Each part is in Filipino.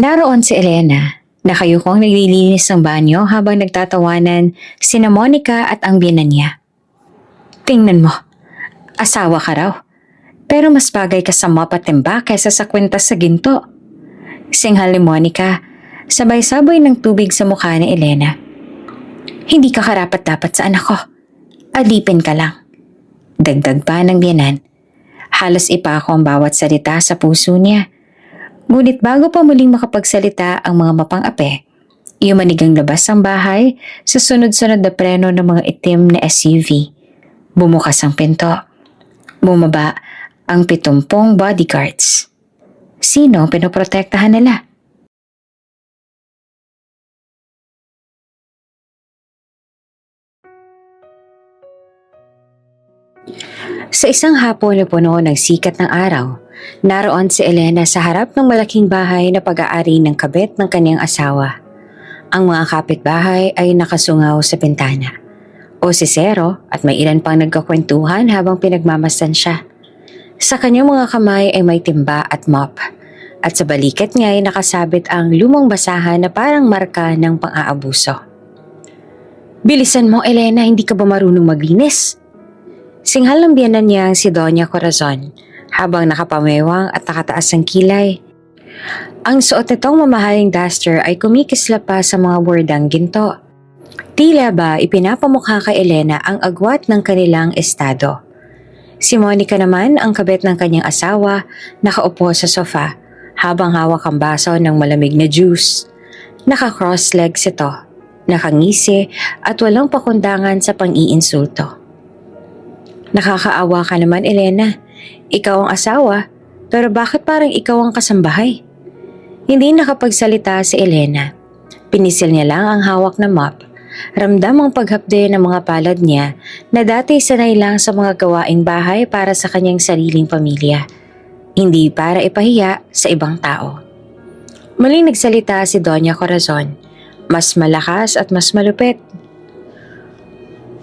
Naroon si Elena, nakayukong naglilinis ng banyo habang nagtatawanan sina Monica at ang biyenan niya. Tingnan mo, asawa ka raw. Pero mas bagay ka sa mop at timba kaysa sa kwintas sa ginto. Singhal ni Monica, sabay-sabay ng tubig sa mukha ni Elena. Hindi ka karapat-dapat sa anak ko. Alipin ka lang. Dagdag pa ng biyenan. Halos ipako ang bawat salita sa puso niya. Ngunit bago pa muling makapagsalita ang mga mapang-ape, iumanigang labas ang bahay sa sunod-sunod na preno ng mga itim na SUV. Bumukas ang pinto. Bumaba ang 70 bodyguards. Sino pinoprotektahan nila? Sa isang hapon na puno ng sikat ng araw, naroon si Elena sa harap ng malaking bahay na pag-aari ng kabit ng kanyang asawa. Ang mga kapitbahay ay nakasungaw sa bintana. O si Zero at may ilan pang nagkakwentuhan habang pinagmamasdan siya. Sa kanyang mga kamay ay may timba at mop. At sa balikat niya ay nakasabit ang lumang basahan na parang marka ng pang-aabuso. Bilisan mo, Elena, hindi ka ba marunong maglinis? Singhal ng biyenan niyang si Doña Corazon habang nakapamewang at nakataas ang kilay. Ang suot nitong mamahaling duster ay kumikislap pa sa mga bordang ginto. Tila ba ipinapamukha kay Elena ang agwat ng kanilang estado. Si Monica naman, ang kabit ng kanyang asawa, nakaupo sa sofa habang hawak ang baso ng malamig na juice. Naka-cross legs ito, nakangisi at walang pakundangan sa pang-iinsulto. Nakakaawa ka naman, Elena. Ikaw ang asawa, pero bakit parang ikaw ang kasambahay? Hindi nakapagsalita si Elena. Pinisil niya lang ang hawak na mop. Ramdam ang paghapde ng mga palad niya na dati sanay lang sa mga gawaing bahay para sa kanyang sariling pamilya. Hindi para ipahiya sa ibang tao. Muling nagsalita si Doña Corazon, mas malakas at mas malupit.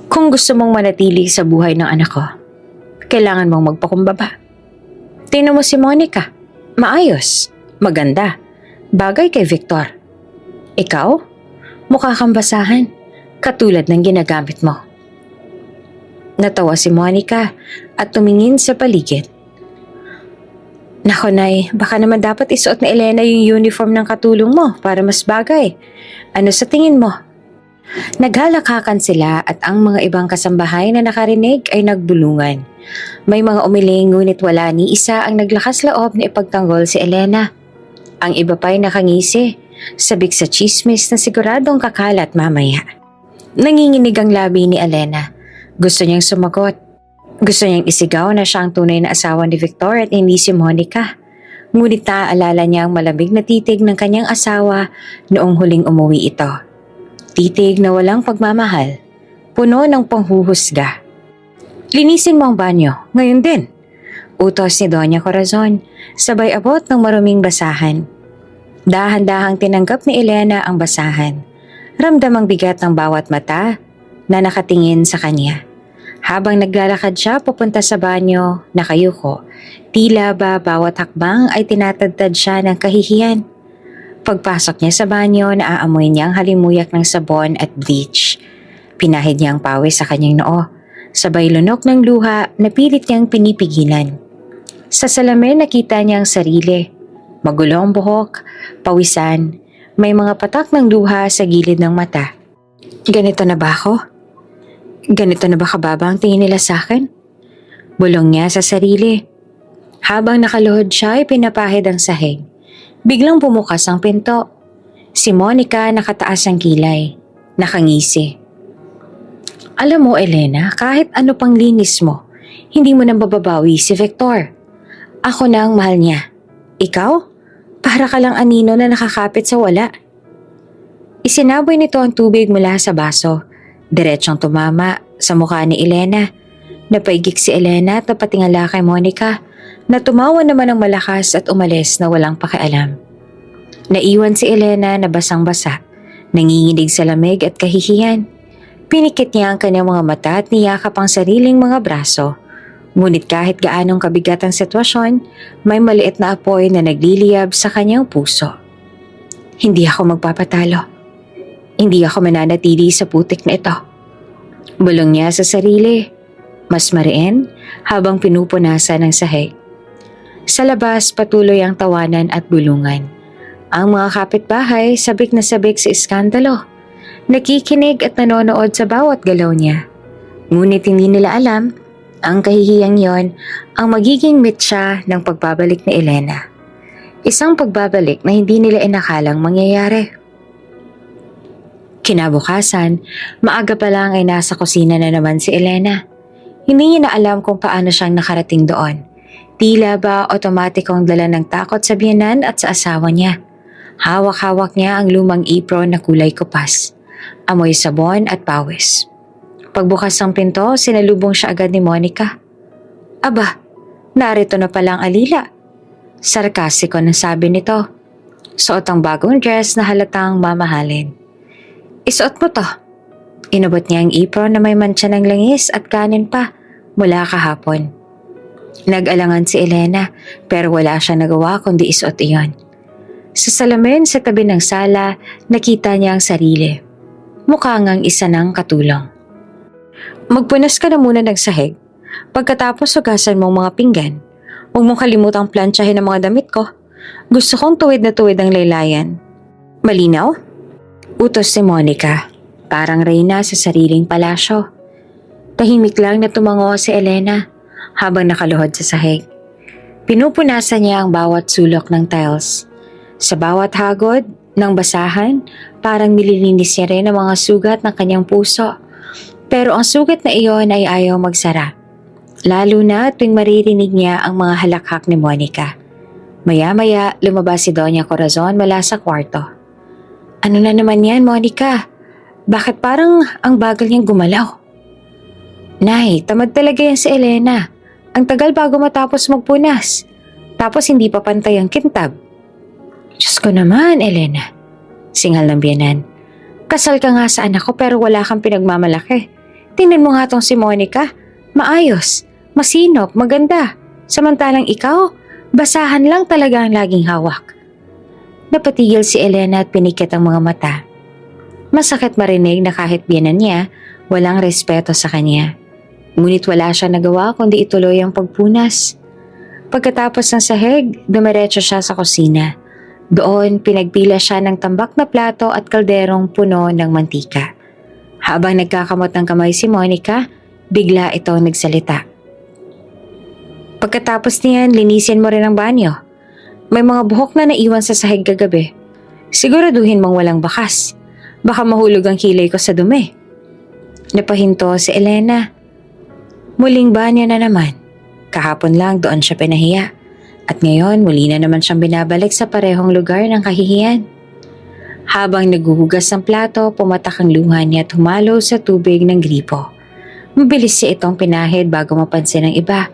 Kung gusto mong manatili sa buhay ng anak ko, kailangan mong magpakumbaba. Tingnan mo si Monica. Maayos, maganda, bagay kay Victor. Ikaw, mukha kang basahan, katulad ng ginagamit mo. Natawa si Monica at tumingin sa paligid. Nako Nay, baka naman dapat isuot ni Elena yung uniform ng katulong mo para mas bagay. Ano sa tingin mo? Naghalakakan sila at ang mga ibang kasambahay na nakarinig ay nagbulungan. May mga umiling ngunit wala ni isa ang naglakas loob na ipagtanggol si Elena. Ang iba pa'y nakangisi, sabik sa chismis na siguradong kakalat mamaya. Nanginginig ang labi ni Elena. Gusto niyang sumagot. Gusto niyang isigaw na siya ang tunay na asawa ni Victor at hindi si Monica. Ngunit naaalala niya ang malamig na titig ng kanyang asawa noong huling umuwi ito. Titig na walang pagmamahal, puno ng panghuhusga. Linisin mo ang banyo, ngayon din. Utos ni Doña Corazon, sabay abot ng maruming basahan. Dahan-dahang tinanggap ni Elena ang basahan. Ramdam ang bigat ng bawat mata na nakatingin sa kanya. Habang naglalakad siya papunta sa banyo, nakayuko. Tila ba bawat hakbang ay tinatadtad siya ng kahihiyan. Pagpasok niya sa banyo, naaamoy niya ang halimuyak ng sabon at bleach. Pinahid niya ang pawis sa kanyang noo. Sabay lunok ng luha na pilit niyang pinipigilan. Sa salamin nakita niya ang sarili. Magulo ang buhok, pawisan, may mga patak ng luha sa gilid ng mata. Ganito na ba ako? Ganito na ba kababa ang tingin nila sa akin? Bulong niya sa sarili. Habang nakaluhod siya ay pinapahid ang sahig. Biglang bumukas ang pinto. Si Monica nakataas ang kilay. Nakangisi. Alam mo, Elena, kahit ano pang linis mo, hindi mo nang mababawi si Victor. Ako na ang mahal niya. Ikaw? Para ka lang anino na nakakapit sa wala. Isinaboy nito ang tubig mula sa baso. Diretsyong tumama sa mukha ni Elena. Napaigik si Elena at napatingala kay Monica na tumawa naman ng malakas at umalis na walang pakialam. Naiwan si Elena na basang-basa, nanginginig sa lamig at kahihiyan. Pinikit niya ang kanyang mga mata at niyakap ang sariling mga braso. Ngunit kahit gaanong kabigat ang sitwasyon, may maliit na apoy na nagliliyab sa kanyang puso. Hindi ako magpapatalo. Hindi ako mananatili sa putik na ito. Bulong niya sa sarili. Mas mariin habang pinupunasan ng sahig. Sa labas patuloy ang tawanan at bulungan. Ang mga kapitbahay sabik na sabik sa iskandalo. Nakikinig at nanonood sa bawat galaw niya. Ngunit hindi nila alam, ang kahihiyang yon ang magiging mitsa ng pagbabalik ni Elena. Isang pagbabalik na hindi nila inakalang mangyayari. Kinabukasan, maaga pa lang ay nasa kusina na naman si Elena. Hindi niya na alam kung paano siyang nakarating doon. Tila ba otomatikong dala ng takot sa biyenan at sa asawa niya. Hawak-hawak niya ang lumang apron na kulay kupas. Amoy sabon at pawis. Pagbukas ng pinto, sinalubong siya agad ni Monica. Aba, narito na palang alila. Sarkasiko na sabi nito. Suot ang bagong dress na halatang mamahalin. Isuot mo to. Inabot niya ang apron na may mantsa ng langis at kanin pa mula kahapon. Nag-alangan si Elena pero wala siya nagawa kundi isuot iyon. Sa salamin sa tabi ng sala, nakita niya ang sarili. Mukha ngang isa ng katulong. Magpunas ka na muna ng sahig. Pagkatapos hugasan mo ang mga pinggan. Huwag mong kalimutang plantsahin ang mga damit ko. Gusto kong tuwid na tuwid ang laylayan. Malinaw? Utos si Monica, parang reyna sa sariling palasyo. Tahimik lang na tumango si Elena habang nakaluhod sa sahig. Pinupunasan niya ang bawat sulok ng tiles. Sa bawat hagod ng basahan, parang nililinis niya rin ang mga sugat ng kanyang puso. Pero ang sugat na iyon ay ayaw magsara. Lalo na tuwing maririnig niya ang mga halakhak ni Monica. Maya-maya lumabas si Doña Corazon mula sa kwarto. Ano na naman yan, Monica? Bakit parang ang bagal niyang gumalaw? Nay, tamad talaga yan si Elena. Ang tagal bago matapos magpunas. Tapos hindi pa pantay ang kintab. Diyos ko naman, Elena. Singal ng biyanan. Kasal ka nga sa anak ko pero wala kang pinagmamalaki. Tingnan mo nga tong si Monica. Maayos, masinop, maganda. Samantalang ikaw, basahan lang talaga ang laging hawak. Napatigil si Elena at pinikit ang mga mata. Masakit marinig na kahit biyanan niya, walang respeto sa kanya. Ngunit wala siya nagawa kundi ituloy ang pagpunas. Pagkatapos ng sahig, dumiretso siya sa kusina. Doon, pinagpila siya ng tambak na plato at kalderong puno ng mantika. Habang nagkakamot ng kamay si Monica, bigla itong nagsalita. Pagkatapos niyan, linisin mo rin ang banyo. May mga buhok na naiwan sa sahig kagabi. Siguraduhin mong walang bakas. Baka mahulog ang kilay ko sa dumi. Napahinto si Elena. Muling banyo na naman. Kahapon lang doon siya pinahiya. At ngayon muli na naman siyang binabalik sa parehong lugar ng kahihiyan. Habang naghuhugas ng plato, pumatak ang luha niya at humalo sa tubig ng gripo. Mabilis siya itong pinahid bago mapansin ng iba.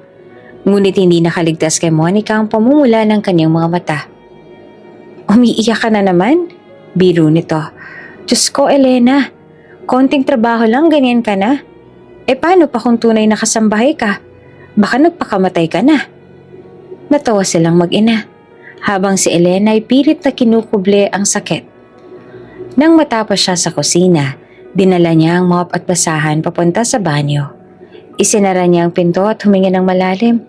Ngunit hindi nakaligtas kay Monica ang pamumula ng kanyang mga mata. Umiiyak ka na naman? Biro nito. Diyos ko, Elena. Konting trabaho lang, ganyan ka na. Paano pa kung tunay na kasambahay ka? Baka nagpakamatay ka na. Natawa silang mag-ina. Habang si Elena ay pilit na kinukuble ang sakit. Nang matapos siya sa kusina, dinala niya ang mop at basahan papunta sa banyo. Isinara niya ang pinto at huminga ng malalim.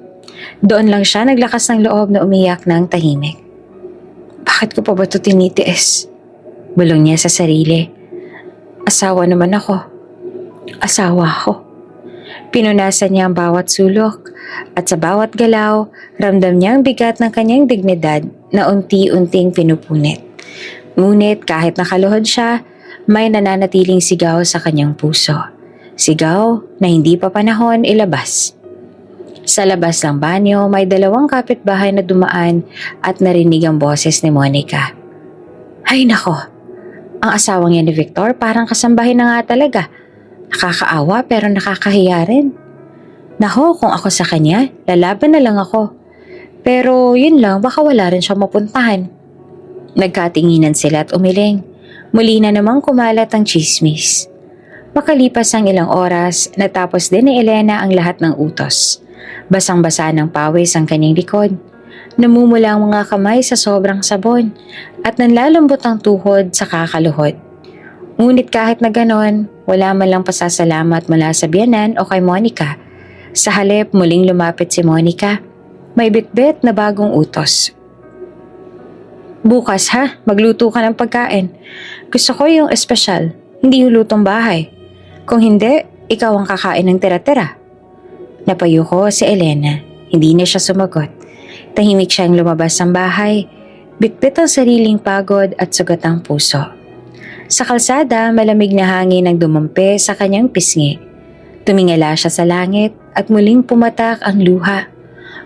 Doon lang siya naglakas ng loob na umiyak ng tahimik. Bakit ko pa ba ito tinitiis? Bulong niya sa sarili. Asawa naman ako. Asawa ako. Pinunasan niya ang bawat sulok at sa bawat galaw, ramdam niya ang bigat ng kanyang dignidad na unti-unting pinupunit. Ngunit kahit nakaluhod siya, may nananatiling sigaw sa kanyang puso. Sigaw na hindi pa panahon ilabas. Sa labas ng banyo, may dalawang kapitbahay na dumaan at narinig ang boses ni Monica. Ay nako, ang asawang yan ni Victor parang kasambahin na nga talaga. Nakakaawa pero nakakahiya rin. Nako, kung ako sa kanya, lalaban na lang ako. Pero yun lang, baka wala rin siyang mapuntahan. Nagkatinginan sila at umiling. Muli na namang kumalat ang chismis. Makalipas ang ilang oras, natapos din ni Elena ang lahat ng utos. Basang-basa ng pawis ang kanyang likod. Namumula ang mga kamay sa sobrang sabon at nanlalambot ang tuhod sa kakaluhod. Ngunit kahit na ganon, wala man lang pasasalamat mula sa biyanan o kay Monica. Sa halip, muling lumapit si Monica. May bitbit na bagong utos. Bukas ha, magluto ka ng pagkain. Gusto ko yung espesyal, hindi yung lutong bahay. Kung hindi, ikaw ang kakain ng tira-tira. Napayo ko si Elena. Hindi na siya sumagot. Tahimik siyang lumabas ng bahay. Bitbit ang sariling pagod at sugat ang puso. Sa kalsada, malamig na hangin ang dumampi sa kanyang pisngi. Tumingala siya sa langit at muling pumatak ang luha.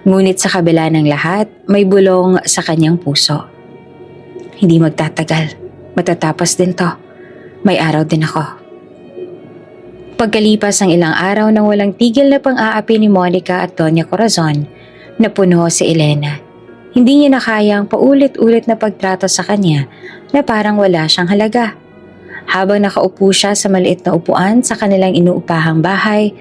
Ngunit sa kabila ng lahat, may bulong sa kanyang puso. Hindi magtatagal. Matatapos din to. May araw din ako. Pagkalipas ng ilang araw nang walang tigil na pang-aapi ni Monica at Doña Corazon, napuno si Elena. Hindi niya na kayang paulit-ulit na pagtrato sa kanya na parang wala siyang halaga. Habang nakaupo siya sa maliit na upuan sa kanilang inuupahang bahay,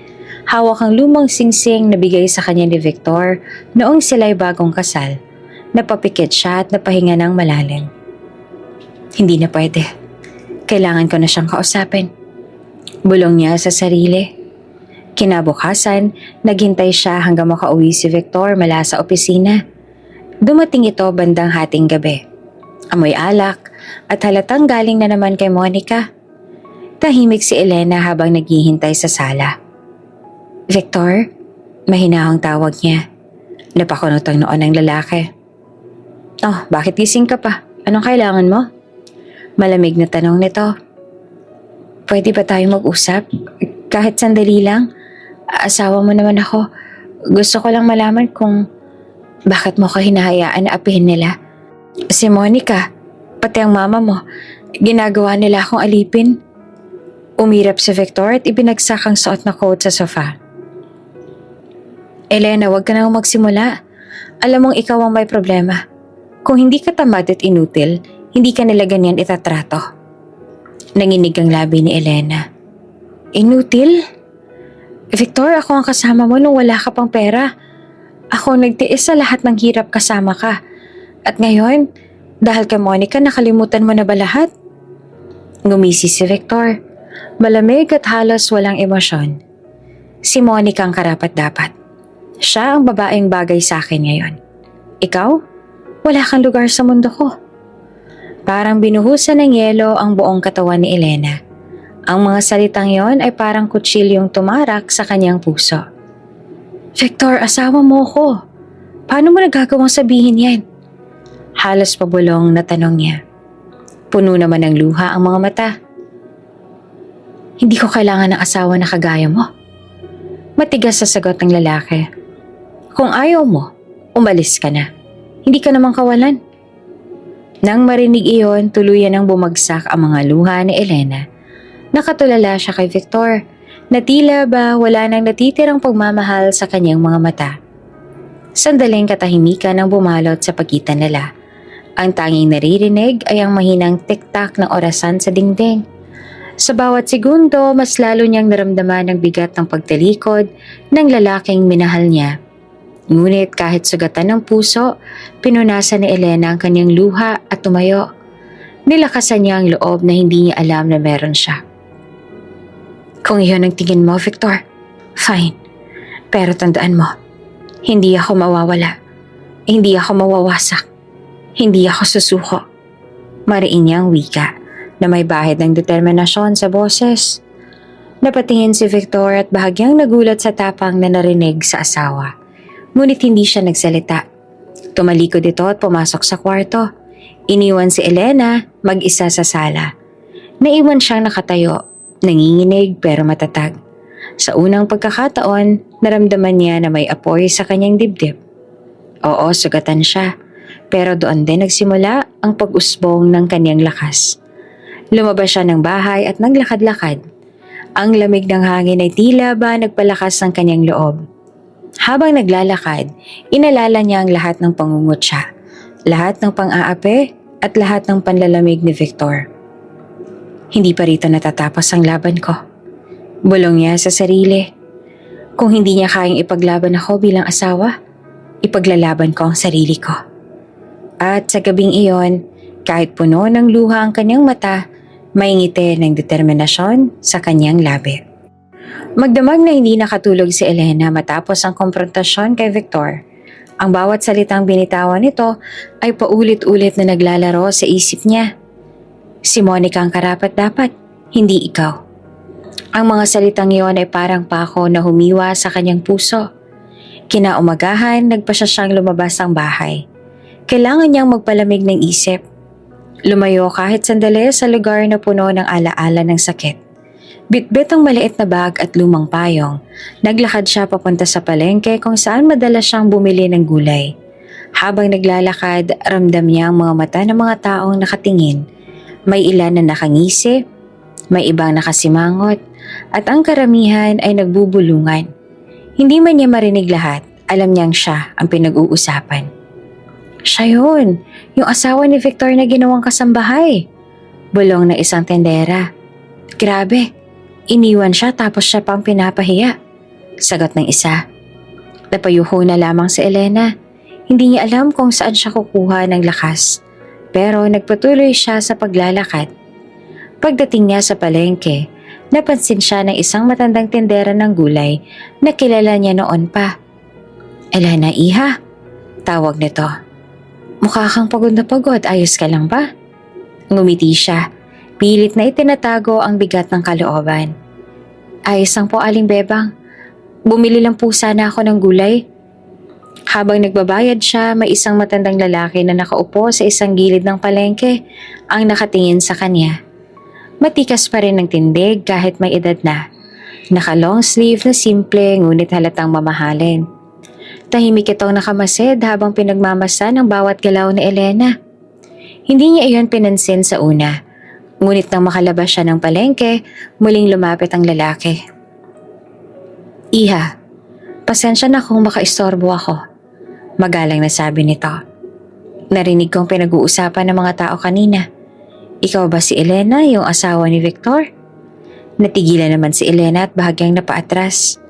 hawak ang lumang singsing na bigay sa kanya ni Victor noong sila'y bagong kasal. Napapikit siya at napahinga ng malalim. Hindi na pwede. Kailangan ko na siyang kausapin. Bulong niya sa sarili. Kinabukasan, naghintay siya hanggang makauwi si Victor mula sa opisina. Dumating ito bandang hating gabi. Amoy alak at halatang galing na naman kay Monica. Tahimik si Elena habang naghihintay sa sala. Victor, mahinahong tawag niya. Napakunot ang noon ng lalaki. Oh, bakit gising ka pa? Anong kailangan mo? Malamig na tanong nito. Pwede ba tayo mag-usap? Kahit sandali lang? Asawa mo naman ako. Gusto ko lang malaman kung bakit mo ka hinahayaan na apihin nila. Si Monica, pati ang mama mo, ginagawa nila akong alipin. Umirap si Victor at ibinagsak ang suot na coat sa sofa. Elena, huwag ka nang magsimula. Alam mong ikaw ang may problema. Kung hindi ka tamad at inutil, hindi ka nila ganyan itatrato. Nanginig ang labi ni Elena. Inutil? Victor, ako ang kasama mo nung wala ka pang pera. Ako nagtiis sa lahat ng hirap kasama ka. At ngayon, dahil kay Monica, nakalimutan mo na ba lahat? Ngumisi si Victor. Malamig at halos walang emosyon. Si Monica ang karapat-dapat. Siya ang babaeng bagay sa akin ngayon. Ikaw? Wala kang lugar sa mundo ko. Parang binuhusan ng yelo ang buong katawan ni Elena. Ang mga salitang yon ay parang kutsilyong tumarak sa kanyang puso. Victor, asawa mo ko. Paano mo nagagawang sabihin yan? Halos pabulong na tanong niya. Puno naman ng luha ang mga mata. Hindi ko kailangan ng asawa na kagaya mo. Matigas sa sagot ng lalaki. Kung ayaw mo, umalis ka na. Hindi ka namang kawalan. Nang marinig iyon, tuluyan ang bumagsak ang mga luha ni Elena. Nakatulala siya kay Victor na tila ba wala nang natitirang pagmamahal sa kanyang mga mata. Sandaling katahimikan ang bumalot sa pagitan nila. Ang tanging naririnig ay ang mahinang tiktak ng orasan sa dingding. Sa bawat segundo, mas lalo niyang naramdaman ang bigat ng pagtalikod ng lalaking minahal niya. Ngunit kahit sugatan ng puso, pinunasan ni Elena ang kanyang luha at tumayo. Nilakasan niya ang loob na hindi niya alam na meron siya. Kung iyon ang tingin mo, Victor, fine. Pero tandaan mo, hindi ako mawawala. Hindi ako mawawasak. Hindi ako susuko. Mariin niyang wika na may bahid ng determinasyon sa boses. Napatingin si Victor at bahagyang nagulat sa tapang na narinig sa asawa. Ngunit hindi siya nagsalita. Tumalikod ito at pumasok sa kwarto. Iniwan si Elena mag-isa sa sala. Naiwan siyang nakatayo. Nanginginig pero matatag. Sa unang pagkakataon, naramdaman niya na may apoy sa kanyang dibdib. Oo, sugatan siya. Pero doon din nagsimula ang pag-usbong ng kanyang lakas. Lumabas siya ng bahay at naglakad-lakad. Ang lamig ng hangin ay tila ba nagpalakas ng kanyang loob. Habang naglalakad, inalala niya ang lahat ng pangungutya, lahat ng pang-aapi at lahat ng panlalamig ni Victor. Hindi pa rito natatapos ang laban ko. Bulong niya sa sarili. Kung hindi niya kayang ipaglaban ako bilang asawa, Ipaglalaban ko ang sarili ko. At sa gabing iyon, kahit puno ng luha ang kanyang mata, may ngiti ng determinasyon sa kanyang labi. Magdamag na hindi nakatulog si Elena matapos ang konfrontasyon kay Victor. Ang bawat salitang binitawan nito ay paulit-ulit na naglalaro sa isip niya. Si Monica ang karapat-dapat, hindi ikaw. Ang mga salitang iyon ay parang pako na humiwa sa kanyang puso. Kinaumagahan, nagpa siyang lumabas ng bahay. Kailangan niyang magpalamig ng isip. Lumayo kahit sandali sa lugar na puno ng alaala ng sakit. Bitbit ang maliit na bag at lumang payong. Naglakad siya papunta sa palengke kung saan madalas siyang bumili ng gulay. Habang naglalakad, ramdam niya ang mga mata ng mga taong nakatingin. May ilan na nakangisi, may ibang nakasimangot, at ang karamihan ay nagbubulungan. Hindi man niya marinig lahat, alam niyang siya ang pinag-uusapan. Siya yun, yung asawa ni Victor na ginawang kasambahay. Bulong na isang tendera. Grabe, iniwan siya tapos siya pang pinapahiya. Sagot ng isa. Napayuho na lamang si Elena. Hindi niya alam kung saan siya kukuha ng lakas. Pero nagpatuloy siya sa paglalakad. Pagdating niya sa palengke, napansin siya ng isang matandang tendera ng gulay na kilala niya noon pa. Elena, iha, tawag nito. Mukha kang pagod na pagod, ayos ka lang ba? Ngumiti siya, pilit na itinatago ang bigat ng kalooban. Ayos lang po, Aling Bebang. Bumili lang po sana ako ng gulay. Habang nagbabayad siya, may isang matandang lalaki na nakaupo sa isang gilid ng palengke ang nakatingin sa kanya. Matikas pa rin ang tindig kahit may edad na. Naka-long sleeve na simple ngunit halatang mamahalin. Tahimik itong nakamasid habang pinagmamasa ng bawat galaw ni Elena. Hindi niya iyon pinansin sa una. Ngunit nang makalabas siya ng palengke, muling lumapit ang lalaki. Iha, pasensya na kung makaistorbo ako. Magalang na sabi nito. Narinig kong pinag-uusapan ng mga tao kanina. Ikaw ba si Elena, yung asawa ni Victor? Natigilan naman si Elena at bahagyang napaatras.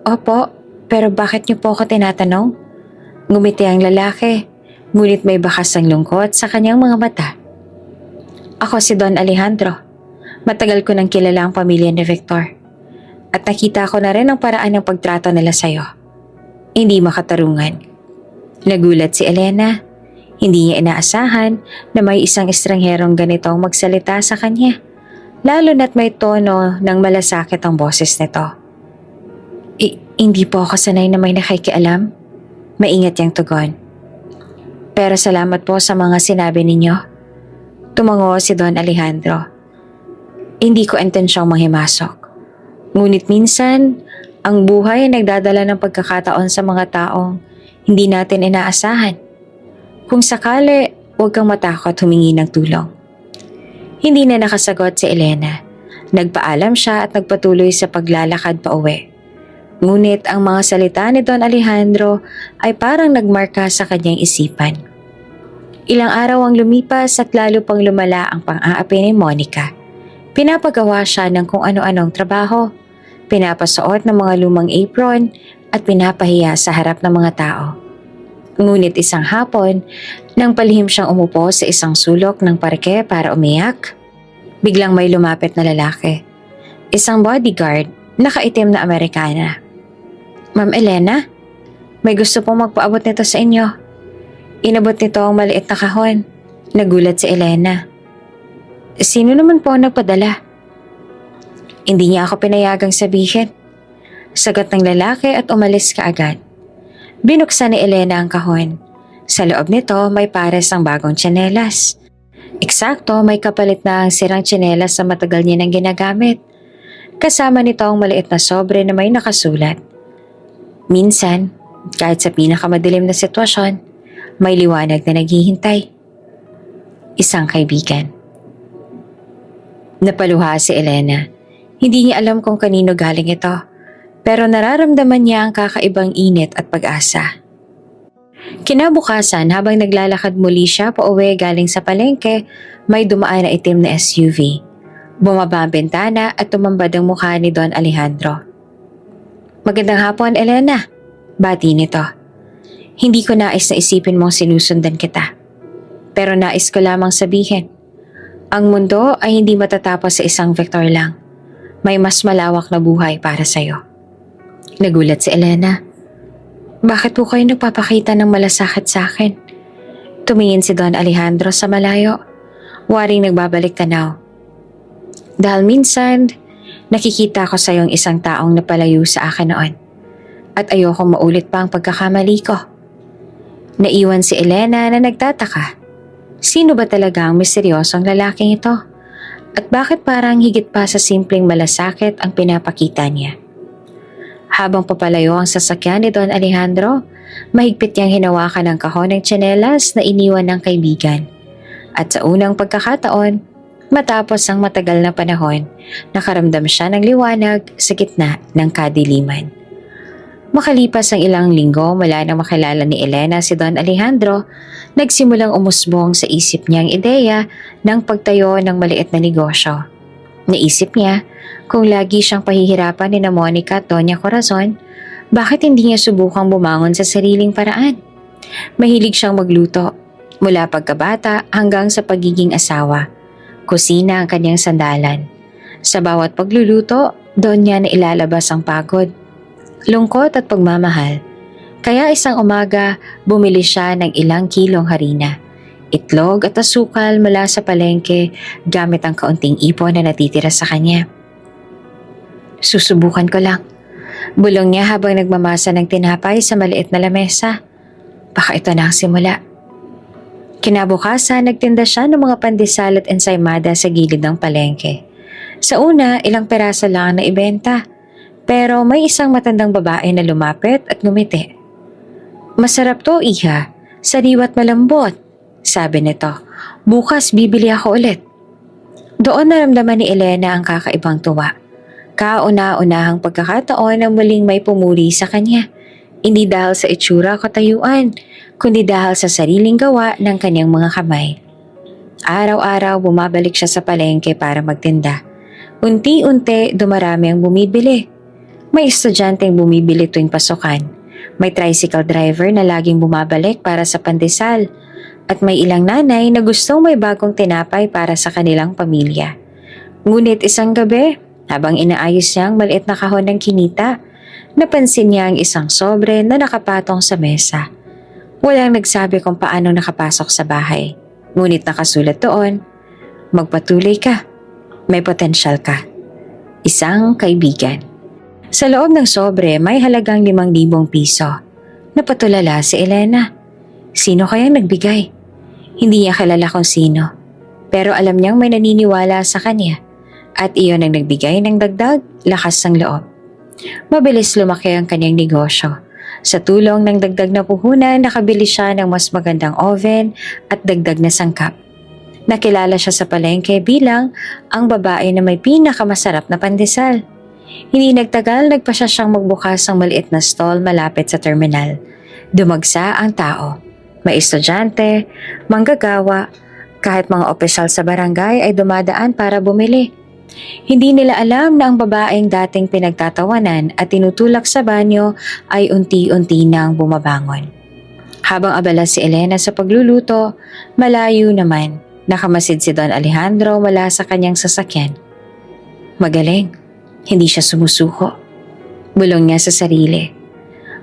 Opo, pero bakit niyo po ako tinatanong? Ngumiti ang lalaki, ngunit may bakas ng lungkot sa kanyang mga mata. Ako si Don Alejandro. Matagal ko nang kilala ang pamilya ni Victor. At nakita ko na rin ang paraan ng pagtrato nila sa'yo. Hindi makatarungan. Nagulat si Elena. Hindi niya inaasahan na may isang estrangherong ganitong magsalita sa kanya. Lalo na't may tono ng malasakit ang boses nito. Hindi po ako sanay na may nakikialam. Maingat yang tugon. Pero salamat po sa mga sinabi ninyo. Tumango si Don Alejandro. Hindi ko intensyong manghimasok. Ngunit minsan, ang buhay ay nagdadala ng pagkakataon sa mga taong hindi natin inaasahan. Kung sakali, huwag kang matakot humingi ng tulong. Hindi na nakasagot si Elena. Nagpaalam siya at nagpatuloy sa paglalakad pa uwi. Ngunit ang mga salita ni Don Alejandro ay parang nagmarka sa kanyang isipan. Ilang araw ang lumipas at lalo pang lumala ang pang-aapi ni Monica. Pinapagawa siya ng kung ano-anong trabaho, pinapasuot ng mga lumang apron at pinapahiya sa harap ng mga tao. Ngunit isang hapon, nang palihim siyang umupo sa isang sulok ng parke para umiyak, biglang may lumapit na lalaki. Isang bodyguard, nakaitim na Amerikana. Ma'am Elena, may gusto pong magpaabot nito sa inyo. Inabot nito ang maliit na kahon. Nagulat si Elena. Sino naman po ang nagpadala? Hindi niya ako pinayagang sabihin. Sagot ng lalaki at umalis kaagad. Binuksan ni Elena ang kahon. Sa loob nito may pares ng bagong tsinelas. Eksakto may kapalit na ang sirang tsinelas sa matagal niya nang ginagamit. Kasama nito ang maliit na sobre na may nakasulat. Minsan, kahit sa pinakamadilim na sitwasyon, may liwanag na naghihintay. Isang kaibigan. Napaluha si Elena. Hindi niya alam kung kanino galing ito, pero nararamdaman niya ang kakaibang init at pag-asa. Kinabukasan, habang naglalakad muli siya pauwi galing sa palengke, may dumaan na itim na SUV. Bumaba ang bintana at tumambad ang mukha ni Don Alejandro. Magandang hapon, Elena. Bati nito. Hindi ko nais na isipin mong sinusundan kita. Pero nais ko lamang sabihin, ang mundo ay hindi matatapos sa isang Victor lang. May mas malawak na buhay para sa'yo. Nagulat si Elena. Bakit po kayo nagpapakita ng malasakit sa akin? Tumingin si Don Alejandro sa malayo. Waring nagbabalik tanaw. Dahil minsan, nakikita ko sa iyong isang taong napalayo sa akin noon. At ayoko maulit pa ang pagkakamali ko. Naiwan si Elena na nagtataka. Sino ba talaga ang misteryosong lalaking ito? At bakit parang higit pa sa simpleng malasakit ang pinapakita niya? Habang papalayo ang sasakyan ni Don Alejandro, mahigpit niyang hinawakan ang kahon ng tsinelas na iniwan ng kaibigan. At sa unang pagkakataon, matapos ang matagal na panahon, nakaramdam siya ng liwanag sa gitna ng kadiliman. Makalipas ang ilang linggo mula nang makilala ni Elena si Don Alejandro, nagsimulang umusbong sa isip niya ang ideya ng pagtayo ng maliit na negosyo. Naisip niya, kung lagi siyang pahihirapan ni Monica at Doña Corazon, bakit hindi niya subukang bumangon sa sariling paraan? Mahilig siyang magluto, mula pagkabata hanggang sa pagiging asawa. Kusina ang kanyang sandalan. Sa bawat pagluluto, doon niya na ilalabas ang pagod, lungkot at pagmamahal. Kaya isang umaga, bumili siya ng ilang kilong harina, itlog at asukal mula sa palengke gamit ang kaunting ipon na natitira sa kanya. Susubukan ko lang. Bulong niya habang nagmamasa ng tinapay sa maliit na lamesa. Baka ito na ang simula. Kinabukasan, nagtinda siya ng mga pandesal at ensaymada sa gilid ng palengke. Sa una, ilang peraso lang ang naibenta. Pero may isang matandang babae na lumapit at ngumiti. Masarap to, iha. Sariwa't malambot, sabi nito. Bukas bibili ako ulit. Doon naramdaman ni Elena ang kakaibang tuwa. Kauna-unahang pagkakataon na muling may pumuri sa kanya. Hindi dahil sa itsura o katayuan, kundi dahil sa sariling gawa ng kanyang mga kamay. Araw-araw bumabalik siya sa palengke para magtinda. Unti-unti dumarami ang bumibili. May estudyanteng bumibili tuwing pasukan. May tricycle driver na laging bumabalik para sa pandesal. At may ilang nanay na gustong may bagong tinapay para sa kanilang pamilya. Ngunit isang gabi, habang inaayos niya ang maliit na kahon ng kinita, napansin niya ang isang sobre na nakapatong sa mesa. Walang nagsabi kung paano nakapasok sa bahay. Ngunit nakasulat doon, magpatuloy ka, may potensyal ka. Isang kaibigan. Sa loob ng sobre may halagang 5,000 piso. Napatulala si Elena. Sino kayang nagbigay? Hindi niya kilala kung sino. Pero alam niyang may naniniwala sa kanya. At iyon ang nagbigay ng dagdag lakas ng loob. Mabilis lumaki ang kanyang negosyo. Sa tulong ng dagdag na puhunan, nakabili siya ng mas magandang oven at dagdag na sangkap. Nakilala siya sa palengke bilang ang babae na may pinakamasarap na pandesal. Hindi nagtagal, nagpa siya siyang magbukas ng maliit na stall malapit sa terminal. Dumagsa ang tao. May estudyante, manggagawa, kahit mga opisyal sa barangay ay dumadaan para bumili. Hindi nila alam na ang babaeng dating pinagtatawanan at tinutulak sa banyo ay unti-unti nang bumabangon. Habang abala si Elena sa pagluluto, malayo naman, nakamasid si Don Alejandro mula sa kanyang sasakyan. Magaling, hindi siya sumusuko. Bulong niya sa sarili.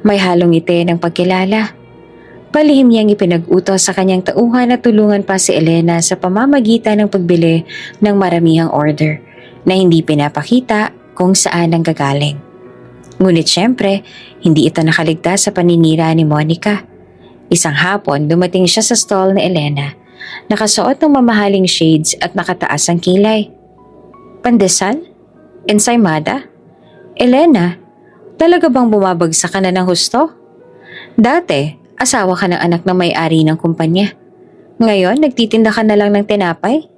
May halong ngiti ng pagkilala. Palihim niyang ipinag-utos sa kanyang tauhan na tulungan pa si Elena sa pamamagitan ng pagbili ng maramihang order na hindi pinapakita kung saan ang gagaling. Ngunit syempre, hindi ito nakaligtas sa paninira ni Monica. Isang hapon, dumating siya sa stall ni Elena, nakasuot ng mamahaling shades at nakataas ang kilay. Pandesal? Ensaymada? Elena, talaga bang bumabagsak ka na ng husto? Dati, asawa ka ng anak na may-ari ng kumpanya. Ngayon, nagtitinda ka na lang ng tinapay?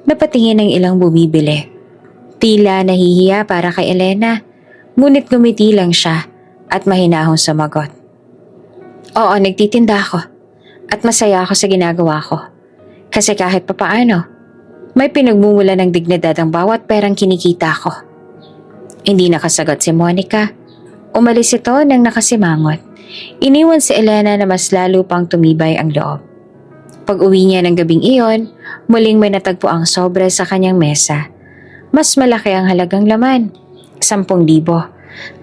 Napatingin ng ilang bumibili. Tila nahihiya para kay Elena, ngunit gumiti lang siya at mahinahong sumagot. Oo, nagtitinda ako at masaya ako sa ginagawa ko. Kasi kahit papaano, may pinagmumula ng dignidad ang bawat perang kinikita ko. Hindi nakasagot si Monica. Umalis ito nang nakasimangot. Iniwan si Elena na mas lalo pang tumibay ang loob. Pag-uwi niya ng gabing iyon, muling may natagpo ang sobre sa kanyang mesa. Mas malaki ang halagang laman, 10,000,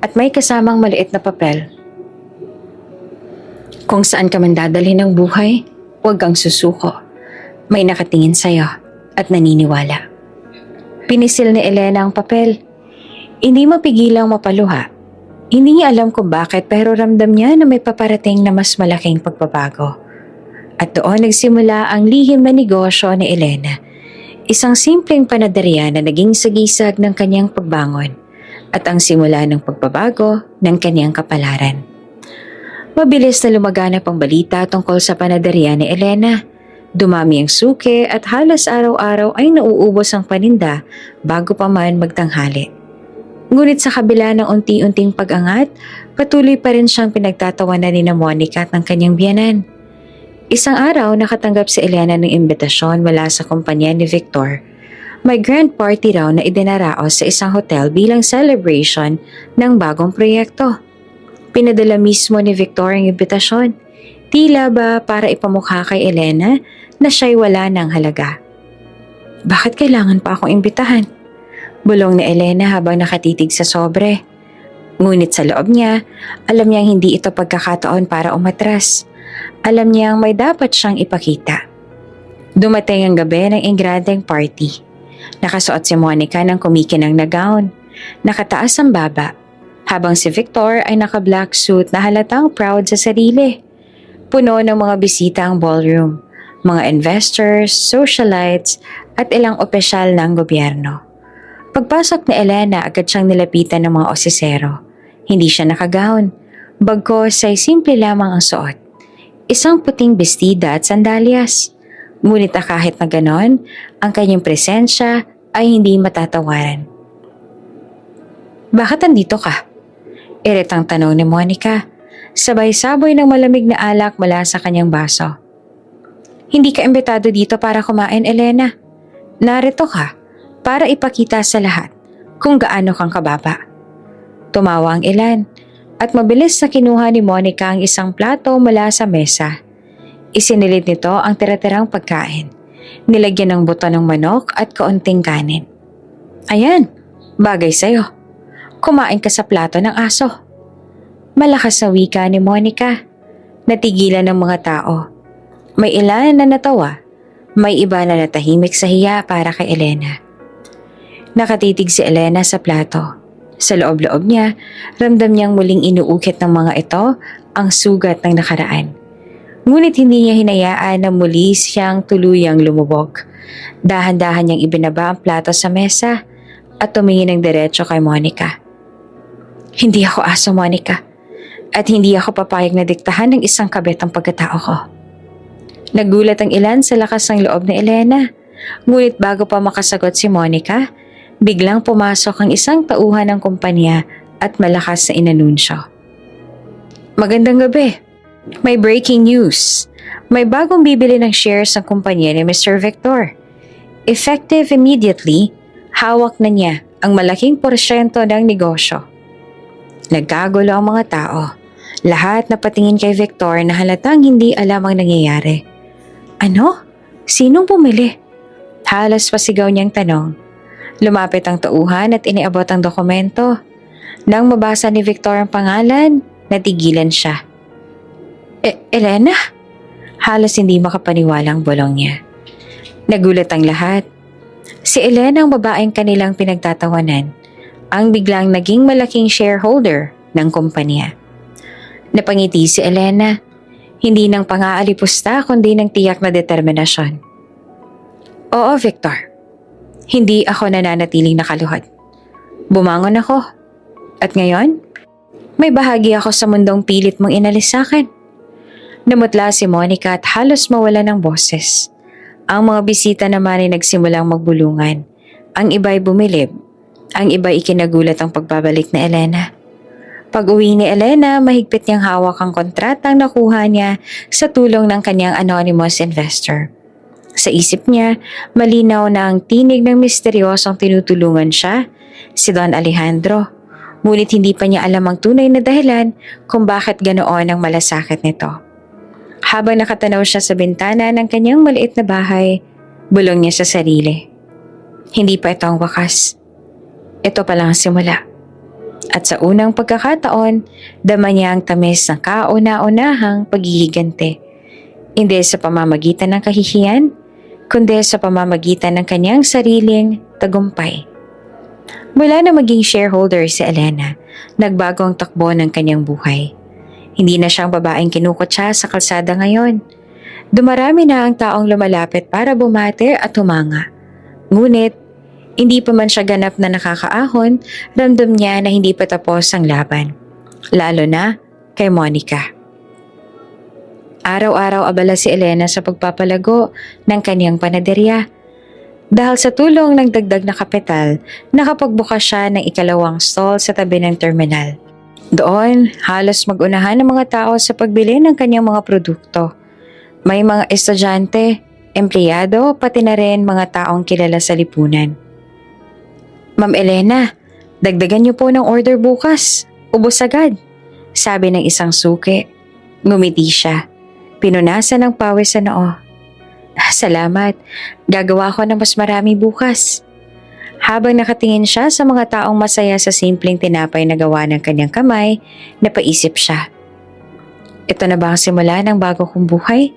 at may kasamang maliit na papel. Kung saan ka man dadalhin ng buhay, huwag kang susuko. May nakatingin sa'yo at naniniwala. Pinisil ni Elena ang papel. Hindi mapigilang mapaluha. Hindi niya alam kung bakit pero ramdam niya na may paparating na mas malaking pagbabago. At doon nagsimula ang lihim na negosyo ni Elena. Isang simpleng panaderya na naging sagisag ng kanyang pagbangon at ang simula ng pagbabago ng kanyang kapalaran. Mabilis na lumaganap ang balita tungkol sa panaderya ni Elena. Dumami ang suki at halos araw-araw ay nauubos ang paninda bago pa man magtanghali. Ngunit sa kabila ng unti-unting pag-angat, patuloy pa rin siyang pinagtatawanan ni Monica at ng kanyang biyanan. Isang araw nakatanggap si Elena ng imbitasyon mula sa kumpanya ni Victor. May grand party raw na idinaraos sa isang hotel bilang celebration ng bagong proyekto. Pinadala mismo ni Victor ang imbitasyon. Tila ba para ipamukha kay Elena na siya'y wala ng halaga. Bakit kailangan pa akong imbitahan? Bulong ni Elena habang nakatitig sa sobre. Ngunit sa loob niya, alam niyang hindi ito pagkakataon para umatras. Alam niyang may dapat siyang ipakita. Dumating ang gabi ng engrandeng party. Nakasuot si Monica ng kumikinang na gown. Nakataas ang baba, habang si Victor ay naka-black suit na halatang proud sa sarili. Puno ng mga bisita ang ballroom, mga investors, socialites at ilang opisyal ng gobyerno. Pagpasok ni Elena, agad siyang nilapitan ng mga osisero. Hindi siya nakagown, bagkos ay simple lamang ang suot. Isang puting bestida at sandalyas. Ngunit kahit na ganon, ang kanyang presensya ay hindi matatawaran. Bakit andito ka? Iritang tanong ni Monica. Sabay-saboy ng malamig na alak mula sa kanyang baso. Hindi ka imbitado dito para kumain, Elena. Narito ka para ipakita sa lahat kung gaano kang kababa. Tumawa ang ilan at mabilis na kinuha ni Monica ang isang plato mula sa mesa. Isinilid nito ang tira-tirang pagkain. Nilagyan ng buto ng manok at kaunting kanin. Ayan, bagay sa'yo. Kumain ka sa plato ng aso. Malakas na wika ni Monica. Natigilan ng mga tao. May ilan na natawa. May iba na natahimik sa hiya para kay Elena. Nakatitig si Elena sa plato. Sa loob-loob niya, ramdam niyang muling inuukit ng mga ito ang sugat ng nakaraan. Ngunit hindi niya hinayaan na muli siyang tuluyang lumubog. Dahan-dahan niyang ibinaba ang plato sa mesa at tumingin ng diretso kay Monica. Hindi ako aso, Monica, at hindi ako papayag na diktahan ng isang kabet ang pagkatao ko. Nagulat ang ilan sa lakas ng loob ni Elena. Ngunit bago pa makasagot si Monica, biglang pumasok ang isang tauhan ng kumpanya at malakas na inanunsyo. Magandang gabi. May breaking news. May bagong bibili ng shares ng kumpanya ni Mr. Victor. Effective immediately, hawak na niya ang malaking porsyento ng negosyo. Nagkagulo ang mga tao. Lahat napatingin kay Victor na halatang hindi alam ang nangyayari. Ano? Sinong bumili? Halos pasigaw niyang tanong. Lumapit ang tauhan at iniabot ang dokumento. Nang mabasa ni Victor ang pangalan, natigilan siya. Elena? Halos hindi makapaniwala ang bulong niya. Nagulat ang lahat. Si Elena ang babaeng kanilang pinagtatawanan, ang biglang naging malaking shareholder ng kumpanya. Napangiti si Elena, hindi ng pang-aalipusta kundi ng tiyak na determinasyon. Oo, Victor. Hindi ako nananatiling nakaluhod. Bumangon ako. At ngayon, may bahagi ako sa mundong pilit mong inalis sa akin. Namutla si Monica at halos mawala ng boses. Ang mga bisita naman ay nagsimulang magbulungan. Ang iba'y bumilib. Ang iba'y ikinagulat ang pagbabalik ni Elena. Pag-uwi ni Elena, mahigpit niyang hawak ang kontratang nakuha niya sa tulong ng kanyang anonymous investor. Sa isip niya, malinaw na ang tinig ng misteryosong tinutulungan siya, si Don Alejandro. Ngunit hindi pa niya alam ang tunay na dahilan kung bakit ganoon ang malasakit nito. Habang nakatanaw siya sa bintana ng kanyang maliit na bahay, bulong niya sa sarili. Hindi pa ito ang wakas. Ito pa lang ang simula. At sa unang pagkakataon, dama niya ang tamis ng kauna-unahang paghihiganti. Hindi sa pamamagitan ng kahihiyan, kundi sa pamamagitan ng kanyang sariling tagumpay. Mula na maging shareholder si Elena, nagbago ang takbo ng kanyang buhay. Hindi na siyang babaeng kinukutsa sa kalsada ngayon. Dumarami na ang taong lumalapit para bumate at humanga. Ngunit, hindi pa man siya ganap na nakakaahon, ramdam niya na hindi pa tapos ang laban. Lalo na kay Monica. Araw-araw abala si Elena sa pagpapalago ng kanyang panaderya. Dahil sa tulong ng dagdag na kapital, nakapagbukas siya ng ikalawang stall sa tabi ng terminal. Doon, halos mag-unahan ng mga tao sa pagbili ng kanyang mga produkto. May mga estudyante, empleyado, pati na rin mga taong kilala sa lipunan. Ma'am Elena, dagdagan niyo po ng order bukas. Ubos agad, sabi ng isang suki. Ngumiti siya. Pinunasan ng pawis sa noo. Salamat, gagawa ko ng mas marami bukas. Habang nakatingin siya sa mga taong masaya sa simpleng tinapay na gawa ng kanyang kamay, napaisip siya. Ito na ba ang simula ng bago kong buhay?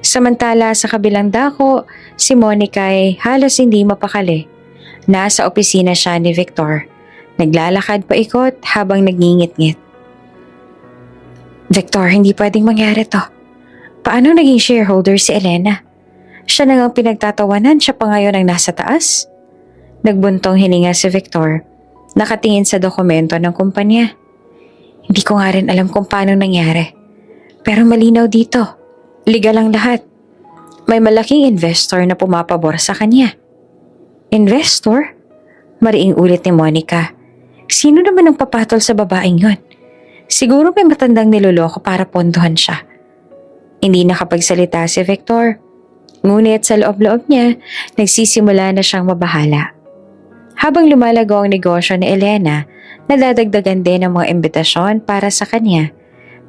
Samantala sa kabilang dako, si Monica ay halos hindi mapakali. Nasa opisina siya ni Victor. Naglalakad paikot habang nagngingit-ngit. Victor, hindi pwedeng mangyari to. Paano naging shareholder si Elena? Siya na ngang pinagtatawanan, siya pa ngayon ang nasa taas? Nagbuntong hininga si Victor, nakatingin sa dokumento ng kumpanya. Hindi ko nga rin alam kung paano nangyari. Pero malinaw dito, legal ang lahat. May malaking investor na pumapabor sa kanya. Investor? Mariing ulit ni Monica. Sino naman ang papatol sa babaeng yun? Siguro may matandang niloloko para pondohan siya. Hindi nakapagsalita si Victor. Ngunit sa loob-loob niya, nagsisimula na siyang mabahala. Habang lumalago ang negosyo ni Elena, nadadagdagan din ang mga imbitasyon para sa kanya.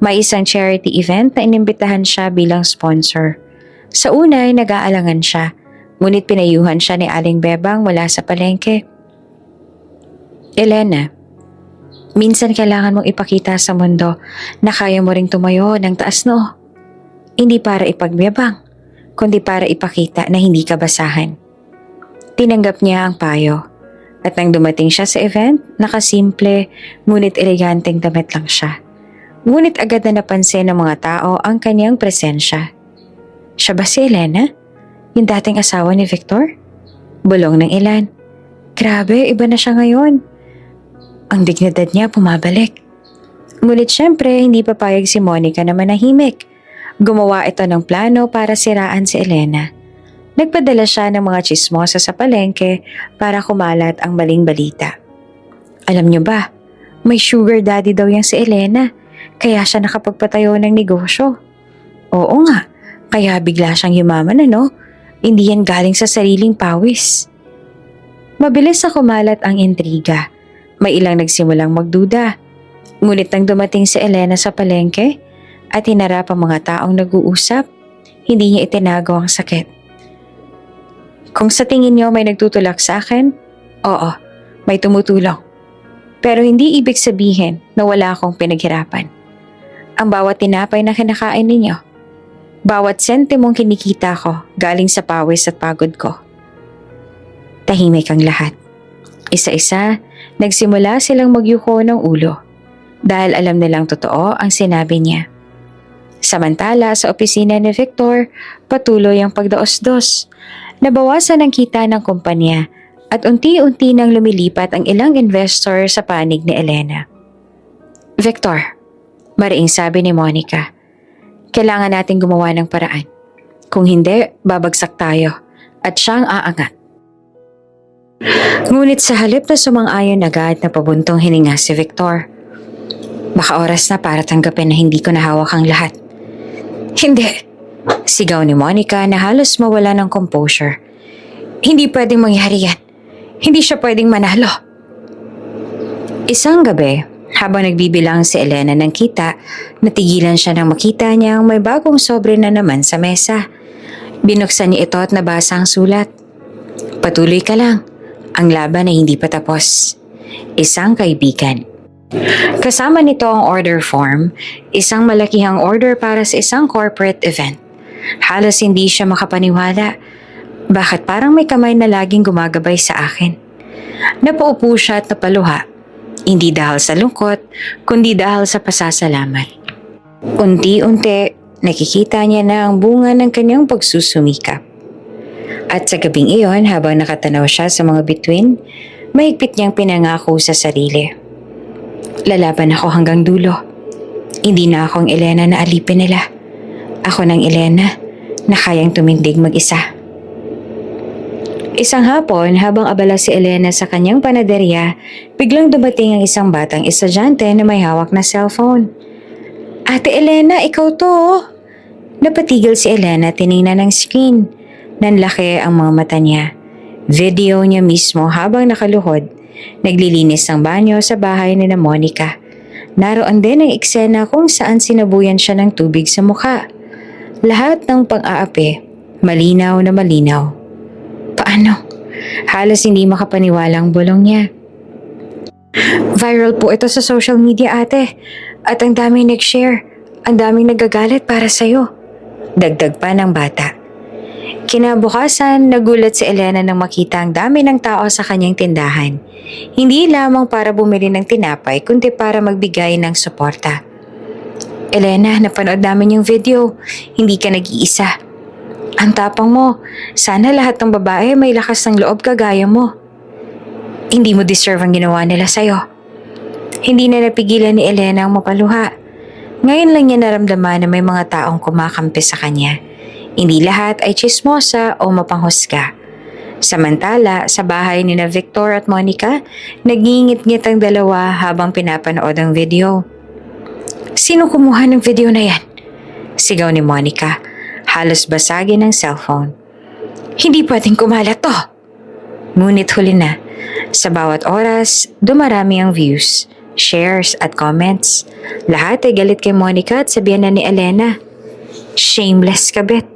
May isang charity event na inimbitahan siya bilang sponsor. Sa una ay nag-aalangan siya, ngunit pinayuhan siya ni Aling Bebang mula sa palengke. Elena, minsan kailangan mong ipakita sa mundo na kaya mo ring tumayo ng taas noo. Hindi para ipagbebang, kundi para ipakita na hindi ka basahan. Tinanggap niya ang payo. At nang dumating siya sa event, nakasimple ngunit eleganteng damit lang siya. Ngunit agad na napansin ng mga tao ang kanyang presensya. Siya ba si Elena? Yung dating asawa ni Victor? Bulong ng ilan. Grabe, iba na siya ngayon. Ang dignidad niya bumabalik. Ngunit syempre, hindi papayag si Monica na manahimik. Gumawa ito ng plano para siraan si Elena. Nagpadala siya ng mga tsismosa sa palengke para kumalat ang maling balita. Alam niyo ba, may sugar daddy daw yang si Elena, kaya siya nakapagpatayo ng negosyo. Oo nga, kaya bigla siyang yumaman Hindi yan galing sa sariling pawis. Mabilis na kumalat ang intriga. May ilang nagsimulang magduda. Ngunit nang dumating si Elena sa palengke at hinarap ang mga taong nag-uusap, hindi niya itinago ang sakit. Kung sa tingin niyo may nagtutulak sa akin, oo, may tumutulong. Pero hindi ibig sabihin na wala akong pinaghirapan. Ang bawat tinapay na kinakain ninyo, bawat sentimong kinikita ko galing sa pawis at pagod ko. Tahimik ang lahat. Isa-isa, nagsimula silang magyuko ng ulo dahil alam nilang totoo ang sinabi niya. Samantala sa opisina ni Victor, patuloy ang pagdaos-dos. Nabawasan ang kita ng kumpanya at unti-unti nang lumilipat ang ilang investor sa panig ni Elena. Victor, mariing sabi ni Monica, kailangan nating gumawa ng paraan. Kung hindi, babagsak tayo at siyang aangat. Ngunit sa halip na sumang-ayon agad na pabuntong hininga si Victor. Baka oras na para tanggapin na hindi ko nahawak ang lahat. Hindi! Sigaw ni Monica na halos mawala ng composure. Hindi pwedeng mangyari yan. Hindi siya pwedeng manalo. Isang gabi, habang nagbibilang si Elena ng kita, natigilan siya nang makita niyang may bagong sobre na naman sa mesa. Binuksan niya ito at nabasa ang sulat. Patuloy ka lang. Ang laban ay hindi pa tapos. Isang kaibigan. Kasama nito ang order form, isang malakihang order para sa isang corporate event. Halos hindi siya makapaniwala. Bakit parang may kamay na laging gumagabay sa akin? Napaupo siya at napaluha. Hindi dahil sa lungkot, kundi dahil sa pasasalamat. Unti-unti, nakikita niya na ang bunga ng kanyang pagsusumikap. At sa gabing iyon, habang nakatanaw siya sa mga bituin, mahigpit niyang pinangako sa sarili. Lalaban ako hanggang dulo. Hindi na ako ang Elena na alipin nila. Ako ng Elena na kayang tumindig mag-isa. Isang hapon, habang abala si Elena sa kanyang panaderya, biglang dumating ang isang batang estudyante na may hawak na cellphone. Ate Elena, ikaw to oh. Napatigil si Elena, tiningnan ng screen. Nanlaki ang mga mata niya. Video niya mismo habang nakaluhod. Naglilinis ng banyo sa bahay ni na Monica. Naroon din ang eksena kung saan sinabuyan siya ng tubig sa mukha. Lahat ng pang-aapi, malinaw na malinaw. Paano? Halos hindi makapaniwalang bulong niya. Viral po ito sa social media, ate. At ang daming nag-share. Ang daming nagagalit para sa'yo. Dagdag pa ng bata. Kinabukasan, nagulat si Elena nang makita ang dami ng tao sa kanyang tindahan. Hindi lamang para bumili ng tinapay, kundi para magbigay ng suporta. Elena, napanood namin yung video. Hindi ka nag-iisa. Ang tapang mo. Sana lahat ng babae may lakas ng loob kagaya mo. Hindi mo deserve ang ginawa nila sa'yo. Hindi na napigilan ni Elena ang mapaluha. Ngayon lang niya naramdaman na may mga taong kumakampi sa kanya. Hindi lahat ay chismosa o mapanghusga. Samantala, sa bahay ni na Victor at Monica, nagingit-ngit ang dalawa habang pinapanood ang video. Sino kumuha ng video na yan? Sigaw ni Monica. Halos basagin ang cellphone. Hindi pwedeng kumalat to. Ngunit huli na. Sa bawat oras, dumarami ang views, shares at comments. Lahat ay galit kay Monica at sabihan na ni Elena. Shameless ka, Bet.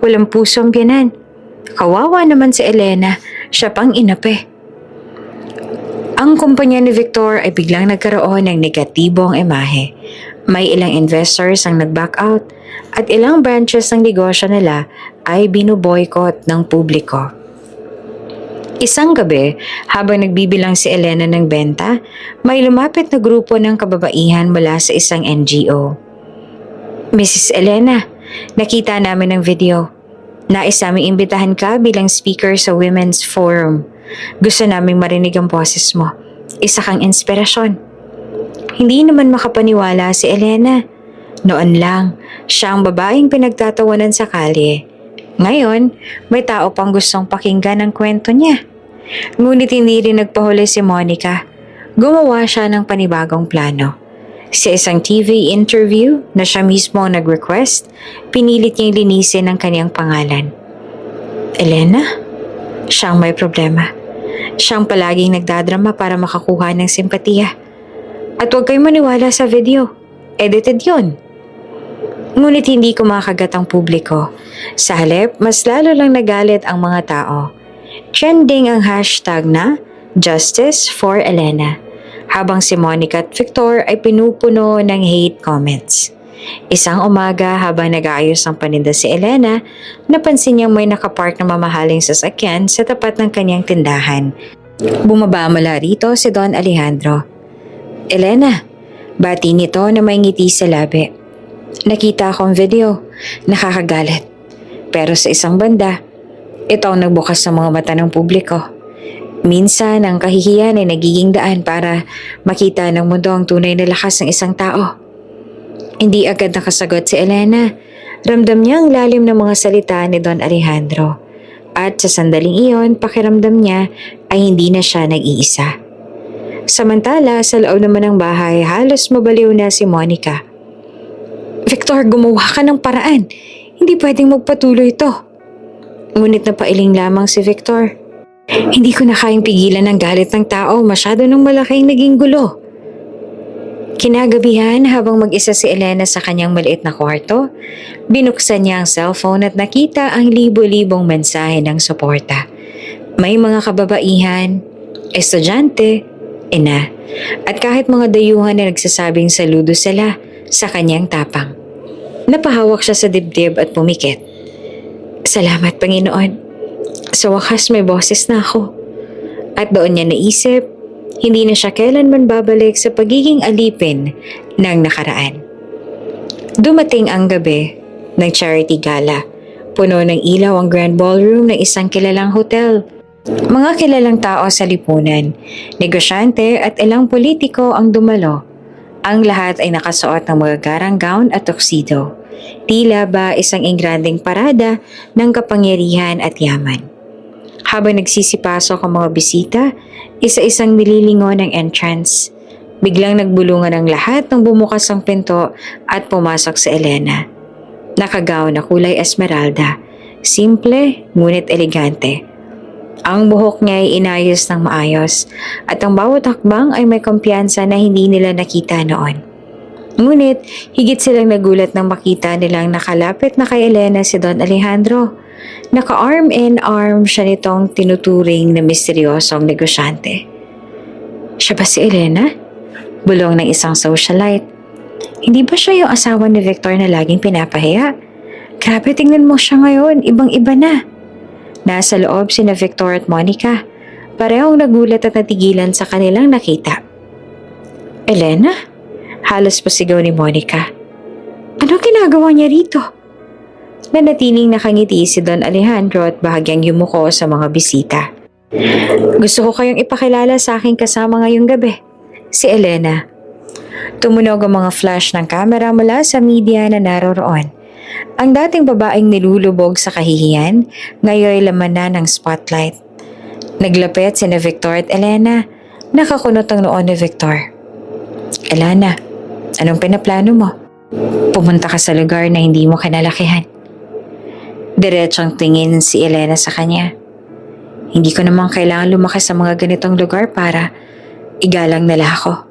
Walang puso ang biyanan. Kawawa naman si Elena, siya pang inape. Ang kumpanya ni Victor ay biglang nagkaroon ng negatibong imahe. May ilang investors ang nag-back out at ilang branches ng negosyo nila ay binuboykot ng publiko. Isang gabi, habang nagbibilang si Elena ng benta, may lumapit na grupo ng kababaihan mula sa isang NGO. Mrs. Elena, nakita namin ang video. Nais naming imbitahan ka bilang speaker sa Women's Forum. Gusto naming marinig ang boses mo. Isa kang inspirasyon. Hindi naman makapaniwala si Elena. Noon lang, siya ang babaeng pinagtatawanan sa kalye. Ngayon, may tao pang gustong pakinggan ang kwento niya. Ngunit hindi rin nagpahuli si Monica. Gumawa siya ng panibagong plano. Sa isang TV interview na siya mismo ang nag-request, pinilit niyang linisin ang kanyang pangalan. Elena? Siyang may problema. Siyang palaging nagdadrama para makakuha ng simpatiya. At huwag kayong maniwala sa video. Edited yon. Ngunit hindi kumakagat ang publiko. Sa halip, mas lalo lang nagalit ang mga tao. Trending ang hashtag na Justice for Elena, habang si Monica at Victor ay pinupuno ng hate comments. Isang umaga habang nag-aayos ang paninda si Elena, napansin niyang may nakapark na mamahaling sasakyan sa tapat ng kanyang tindahan. Bumaba mula rito si Don Alejandro. Elena, bati nito na may ngiti sa labi. Nakita akong video, nakakagalit. Pero sa isang banda, ito ang nagbukas sa mga mata ng publiko. Minsan, ang kahihiyan ay nagiging daan para makita ng mundo ang tunay na lakas ng isang tao. Hindi agad nakasagot si Elena. Ramdam niya ang lalim ng mga salita ni Don Alejandro. At sa sandaling iyon, pakiramdam niya ay hindi na siya nag-iisa. Samantala, sa loob naman ng bahay, halos mabaliw na si Monica. Victor, gumawa ka ng paraan. Hindi pwedeng magpatuloy ito. Ngunit napailing lamang si Victor. Hindi ko na kayang pigilan ang galit ng tao, masyado nang malaking naging gulo. Kinagabihan habang mag-isa si Elena sa kanyang maliit na kwarto, binuksan niya ang cellphone at nakita ang libo-libong mensahe ng suporta. May mga kababaihan, estudyante, ina, at kahit mga dayuhan na nagsasabing saludo sila sa kanyang tapang. Napahawak siya sa dibdib at pumikit. Salamat, Panginoon. Sa wakas may boses na ako. At doon niya naisip, hindi na siya kailanman babalik sa pagiging alipin ng nakaraan. Dumating ang gabi ng charity gala. Puno ng ilaw ang grand ballroom ng isang kilalang hotel. Mga kilalang tao sa lipunan, negosyante at ilang politiko ang dumalo. Ang lahat ay nakasuot ng magagarang gown at tuxedo. Tila ba isang ingranding parada ng kapangyarihan at yaman. Habang nagsisipasok ang mga bisita, isa-isang nililingon ang entrance. Biglang nagbulungan ang lahat nang bumukas ang pinto at pumasok si Elena. Nakagaon na kulay esmeralda, simple ngunit elegante. Ang buhok niya ay inayos ng maayos at ang bawat hakbang ay may kumpiyansa na hindi nila nakita noon. Ngunit higit silang nagulat nang makita nilang nakalapit na kay Elena si Don Alejandro. Naka-arm in arm siya nitong tinuturing na misteryosong negosyante. Siya ba si Elena? Bulong ng isang socialite. Hindi ba siya yung asawa ni Victor na laging pinapahiya? Grabe, tingnan mo siya ngayon, ibang-iba na. Nasa loob sina Victor at Monica. Parehong nagulat at natigilan sa kanilang nakita. Elena? Halos pasigaw ni Monica. Ano ginagawa niya rito? Nanatiling nakangiti si Don Alejandro at bahagyang yumuko sa mga bisita. Gusto ko kayong ipakilala sa aking kasama ngayong gabi, si Elena. Tumunog ang mga flash ng kamera mula sa media na naroroon. Ang dating babaeng nilulubog sa kahihiyan, ngayon laman na ng spotlight. Naglapit sina Victor at Elena. Nakakunot ang noon ni Victor. Elena, anong pinaplano mo? Pumunta ka sa lugar na hindi mo kinalakihan. Diretsong tingin si Elena sa kanya. Hindi ko naman kailangan lumakas sa mga ganitong lugar para igalang nila ako.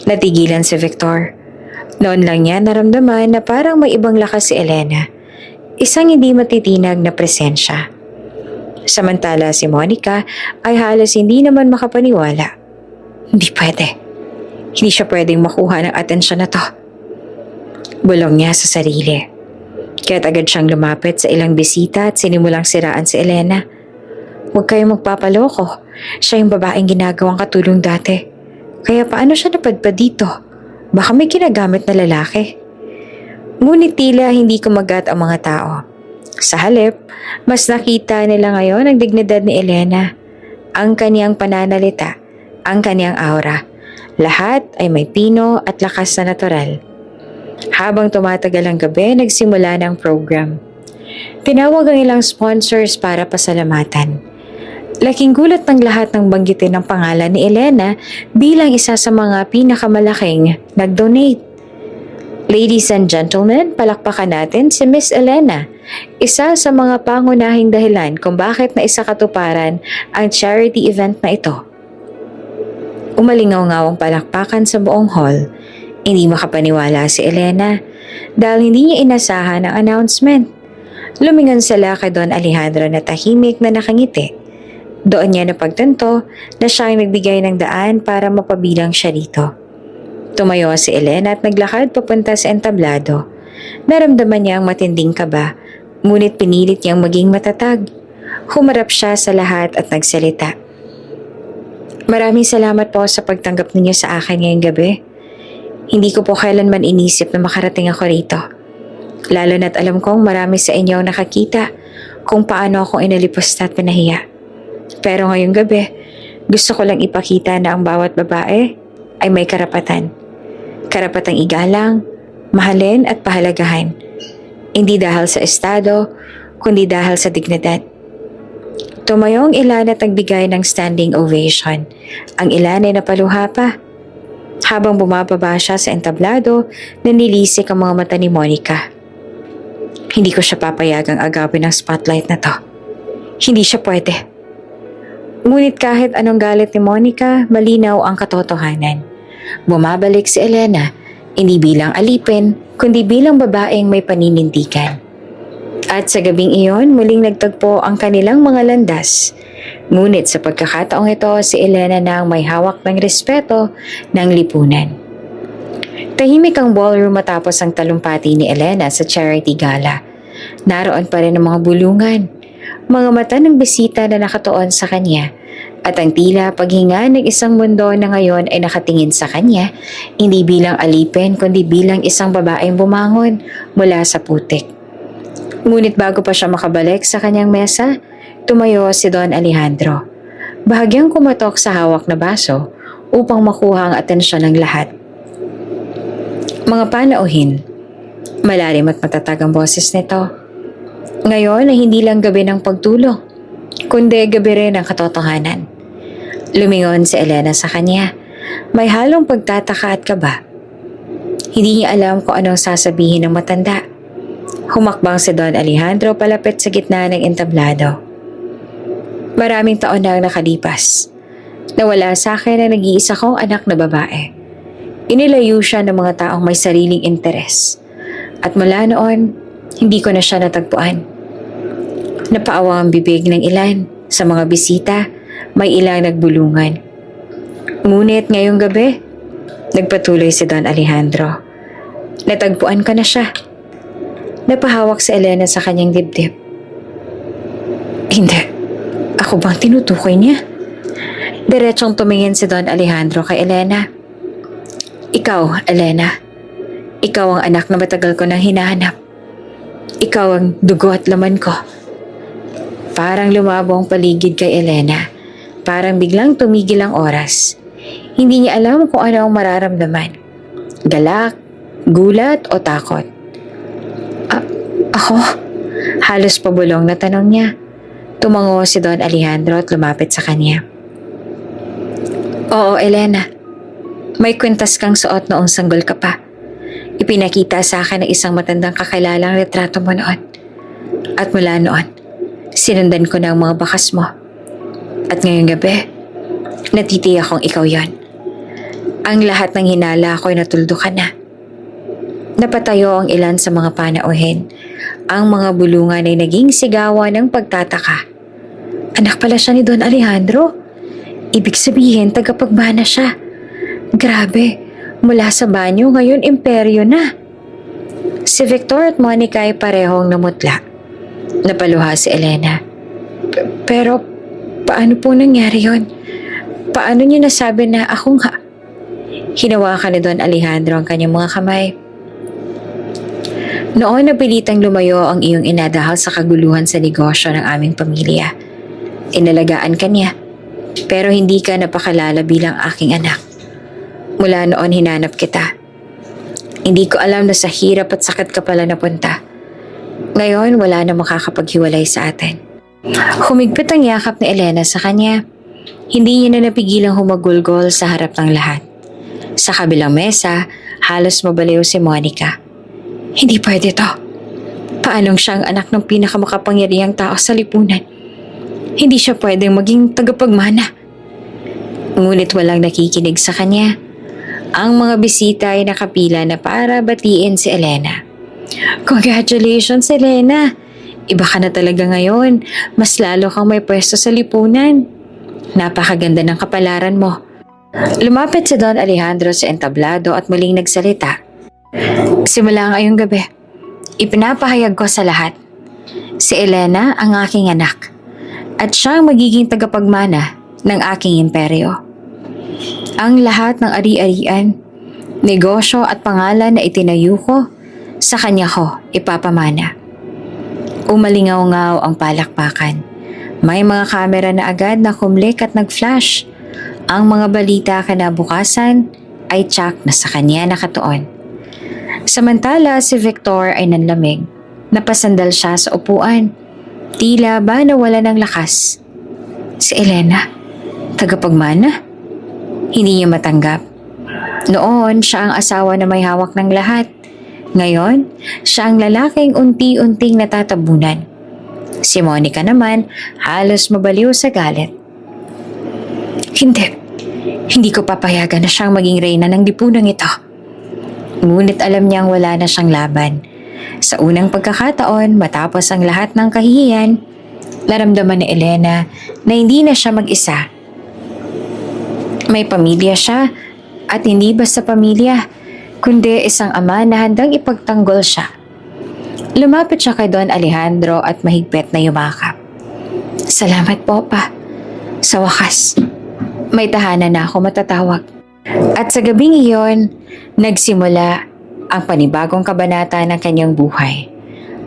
Natigilan si Victor. Noon lang niya naramdaman na parang may ibang lakas si Elena. Isang hindi matitinag na presensya. Samantala si Monica ay halos hindi naman makapaniwala. Hindi pwede. Hindi siya pwedeng makuha ng atensyon na to. Bulong niya sa sarili. Kaya't agad siyang lumapit sa ilang bisita at sinimulang siraan si Elena. Huwag kayong magpapaloko. Siya yung babaeng ginagawang katulong dati. Kaya paano siya napadpad dito? Baka may ginagamit na lalaki. Ngunit tila hindi kumagat ang mga tao. Sa halip, mas nakita nila ngayon ang dignidad ni Elena. Ang kaniyang pananalita, ang kaniyang aura. Lahat ay may pino at lakas na natural. Habang tumatagal ang gabi, nagsimula ng program. Tinawag ang ilang sponsors para pasalamatan. Laking gulat ng lahat ng banggitin ng pangalan ni Elena bilang isa sa mga pinakamalaking nag-donate. Ladies and gentlemen, palakpakan natin si Miss Elena, isa sa mga pangunahing dahilan kung bakit naisa katuparan ang charity event na ito. Umalingaw-ngawang palakpakan sa buong hall. Hindi makapaniwala si Elena dahil hindi niya inasahan ang announcement. Lumingon sila kay Don Alejandro na tahimik na nakangiti. Doon niya napagtanto na siya ang nagbigay ng daan para mapabilang siya dito. Tumayo si Elena at naglakad papunta sa entablado. Naramdaman niya ang matinding kaba, ngunit pinilit niyang maging matatag. Humarap siya sa lahat at nagsalita. Maraming salamat po sa pagtanggap ninyo sa akin ngayong gabi. Hindi ko po kailanman inisip na makarating ako rito. Lalo na't alam kong marami sa inyo ang nakakita kung paano akong inalipusta at pinahiya. Pero ngayong gabi, gusto ko lang ipakita na ang bawat babae ay may karapatan. Karapatang igalang, mahalin at pahalagahan. Hindi dahil sa estado, kundi dahil sa dignidad. Tumayo ang ilan at nagbigay ng standing ovation. Ang ilan ay napaluha pa. Habang bumababa siya sa entablado, nanilisik ang mga mata ni Monica. Hindi ko siya papayagang agawin ng spotlight na to. Hindi siya pwede. Ngunit kahit anong galit ni Monica, malinaw ang katotohanan. Bumabalik si Elena, hindi bilang alipin, kundi bilang babaeng may paninindigan. At sa gabing iyon, muling nagtagpo ang kanilang mga landas. Ngunit sa pagkakataong ito, si Elena na ang may hawak ng respeto ng lipunan. Tahimik ang ballroom matapos ang talumpati ni Elena sa charity gala. Naroon pa rin ang mga bulungan, mga mata ng bisita na nakatuon sa kanya, at ang tila paghinga ng isang mundo na ngayon ay nakatingin sa kanya, hindi bilang alipin kundi bilang isang babaeng bumangon mula sa putik. Ngunit bago pa siya makabalik sa kanyang mesa, tumayo si Don Alejandro. Bahagyang kumatok sa hawak na baso upang makuha ang atensyon ng lahat. Mga panauhin, malalim at matatag ang boses nito. Ngayon ay hindi lang gabi ng pagtulong, kundi gabi rin ng katotohanan. Lumingon si Elena sa kanya, may halong pagtataka at kaba. Hindi niya alam kung anong sasabihin ng matanda. Humakbang si Don Alejandro palapit sa gitna ng entablado. Maraming taon na ang nakalipas. Nawala sa akin ang nag-iisa kong anak na babae. Inilayo siya ng mga taong may sariling interes. At mula noon, hindi ko na siya natagpuan. Napaawa ang bibig ng ilan sa mga bisita, may ilang nagbulungan. Ngunit ngayong gabi, nagpatuloy si Don Alejandro. Natagpuan ka na siya. Napahawak si Elena sa kanyang dibdib. Hindi. Ako bang tinutukoy niya? Diretsong tumingin si Don Alejandro kay Elena. Ikaw, Elena. Ikaw ang anak na matagal ko nang hinahanap. Ikaw ang dugo at laman ko. Parang lumabo ang paligid kay Elena. Parang biglang tumigil ang oras. Hindi niya alam kung ano ang mararamdaman. Galak, gulat o takot. Ako? Halos pabulong na tanong niya. Tumango si Don Alejandro at lumapit sa kanya. Oo, Elena. May kwintas kang suot noong sanggol ka pa. Ipinakita sa akin ng isang matandang kakilalang retrato mo noon. At mula noon, sinundan ko na ang mga bakas mo. At ngayong gabi, natitiyak kong ikaw yon. Ang lahat ng hinala ko'y natuldukan na. Napatayo ang ilan sa mga panauhin. Ang mga bulungan ay naging sigawan ng pagtataka. Anak pala siya ni Don Alejandro. Ibig sabihin, tagapagbana siya. Grabe, mula sa banyo ngayon imperyo na. Si Victor at Monica ay parehong namutla. Napaluha si Elena. Pero paano po nangyari yon? Paano niyo nasabi na ako nga? Hinawakan ni Don Alejandro ang kanyang mga kamay. Noon napilitang lumayo ang iyong ina dahil sa kaguluhan sa negosyo ng aming pamilya. Inalagaan ka niya, pero hindi ka napakalala bilang aking anak. Mula noon hinanap kita. Hindi ko alam na sa hirap at sakit ka pala napunta. Ngayon wala na makakapaghiwalay sa atin. Humigpit ang yakap ni Elena sa kanya. Hindi niya na napigilang humagulgol sa harap ng lahat. Sa kabilang mesa, halos mabaliw si Monica. Hindi pwede to. Paanong siya ang anak ng pinakamakapangyarihang tao sa lipunan? Hindi siya pwedeng maging tagapagmana. Ngunit walang nakikinig sa kanya. Ang mga bisita ay nakapila na para batiin si Elena. Congratulations, Elena! Iba ka na talaga ngayon. Mas lalo kang may pwesto sa lipunan. Napakaganda ng kapalaran mo. Lumapit si Don Alejandro sa entablado at muling nagsalita. Simula ngayong gabi, ipinapahayag ko sa lahat. Si Elena ang aking anak at siya ang magiging tagapagmana ng aking imperyo. Ang lahat ng ari-arian, negosyo at pangalan na itinayo ko, sa kanya ko ipapamana. Umalingaw-ngaw ang palakpakan. May mga kamera na agad na kumlik at nag-flash. Ang mga balita kinabukasan ay tsak na sa kanya nakatuon. Samantala si Victor ay nanlamig. Napasandal siya sa upuan. Tila ba nawala ng lakas. Si Elena, tagapagmana? Hindi niya matanggap. Noon siya ang asawa na may hawak ng lahat. Ngayon, siya ang lalaking unti-unting natatabunan. Si Monica naman halos mabaliw sa galit. Hindi. Hindi ko papayagan na siyang maging reyna ng lipunang ito. Ngunit alam niyang wala na siyang laban. Sa unang pagkakataon, matapos ang lahat ng kahihiyan, naramdaman ni Elena na hindi na siya mag-isa. May pamilya siya at hindi basta pamilya, kundi isang ama na handang ipagtanggol siya. Lumapit siya kay Don Alejandro at mahigpit na yumakap. Salamat po, Pa. Sa wakas, may tahanan na ako matatawag. At sa gabing iyon, nagsimula ang panibagong kabanata ng kanyang buhay.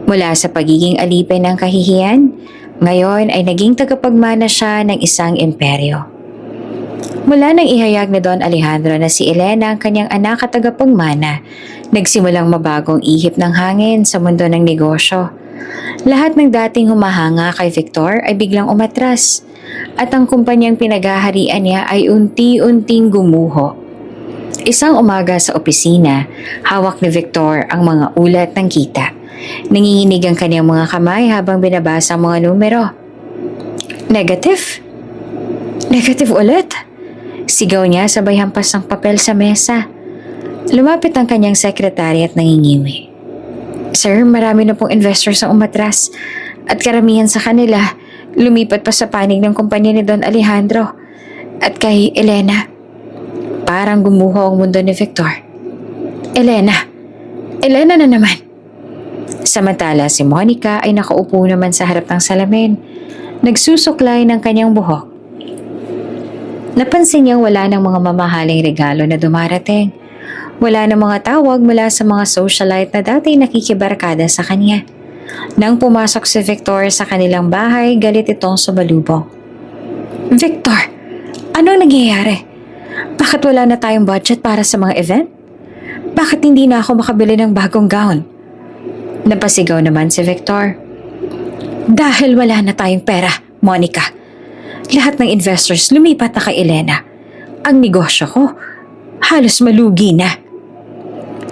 Mula sa pagiging alipin ng kahihiyan, ngayon ay naging tagapagmana siya ng isang imperyo. Mula nang ihayag ni Don Alejandro na si Elena ang kanyang anak at tagapagmana, nagsimulang mabagong ihip ng hangin sa mundo ng negosyo. Lahat ng dating humahanga kay Victor ay biglang umatras at ang kumpanyang pinaghaharian niya ay unti-unting gumuho. Isang umaga sa opisina, hawak ni Victor ang mga ulat ng kita. Nanginginig ang kanyang mga kamay habang binabasa ang mga numero. Negative? Negative ulit? Sigaw niya sabay hampas ng papel sa mesa. Lumapit ang kanyang sekretary at nangingiwi. Sir, marami na pong investors ang umatras at karamihan sa kanila lumipat pa sa panig ng kumpanya ni Don Alejandro at kay Elena. Parang gumuho ang mundo ni Victor. Elena! Elena na naman! Samantala si Monica ay nakaupo naman sa harap ng salamin, nagsusuklay ng kanyang buhok. Napansin niyang wala ng mga mamahaling regalo na dumarating. Wala ng mga tawag mula sa mga socialite na dati nakikibarkada sa kanya. Nang pumasok si Victor sa kanilang bahay, galit itong sumalubong. Victor, anong nangyayari? Bakit wala na tayong budget para sa mga event? Bakit hindi na ako makabili ng bagong gown? Napasigaw naman si Victor. Dahil wala na tayong pera, Monica. Lahat ng investors lumipat na kay Elena. Ang negosyo ko, halos malugi na.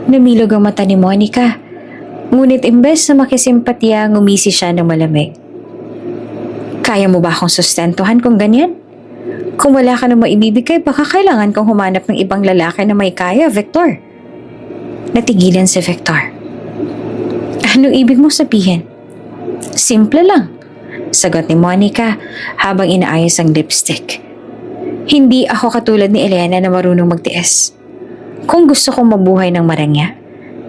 Namilog ang mata ni Monica. Ngunit imbes na makisimpatya, ngumisi siya ng malamig. Kaya mo ba akong sustentuhan kung ganyan? Kung wala ka na maibibigay, baka kailangan kong humanap ng ibang lalaki na may kaya, Victor. Natigilan si Victor. Anong ibig mo sabihin? Simple lang. Sagot ni Monica habang inaayos ang lipstick. Hindi ako katulad ni Elena na marunong magtiis. Kung gusto kong mabuhay ng marangya,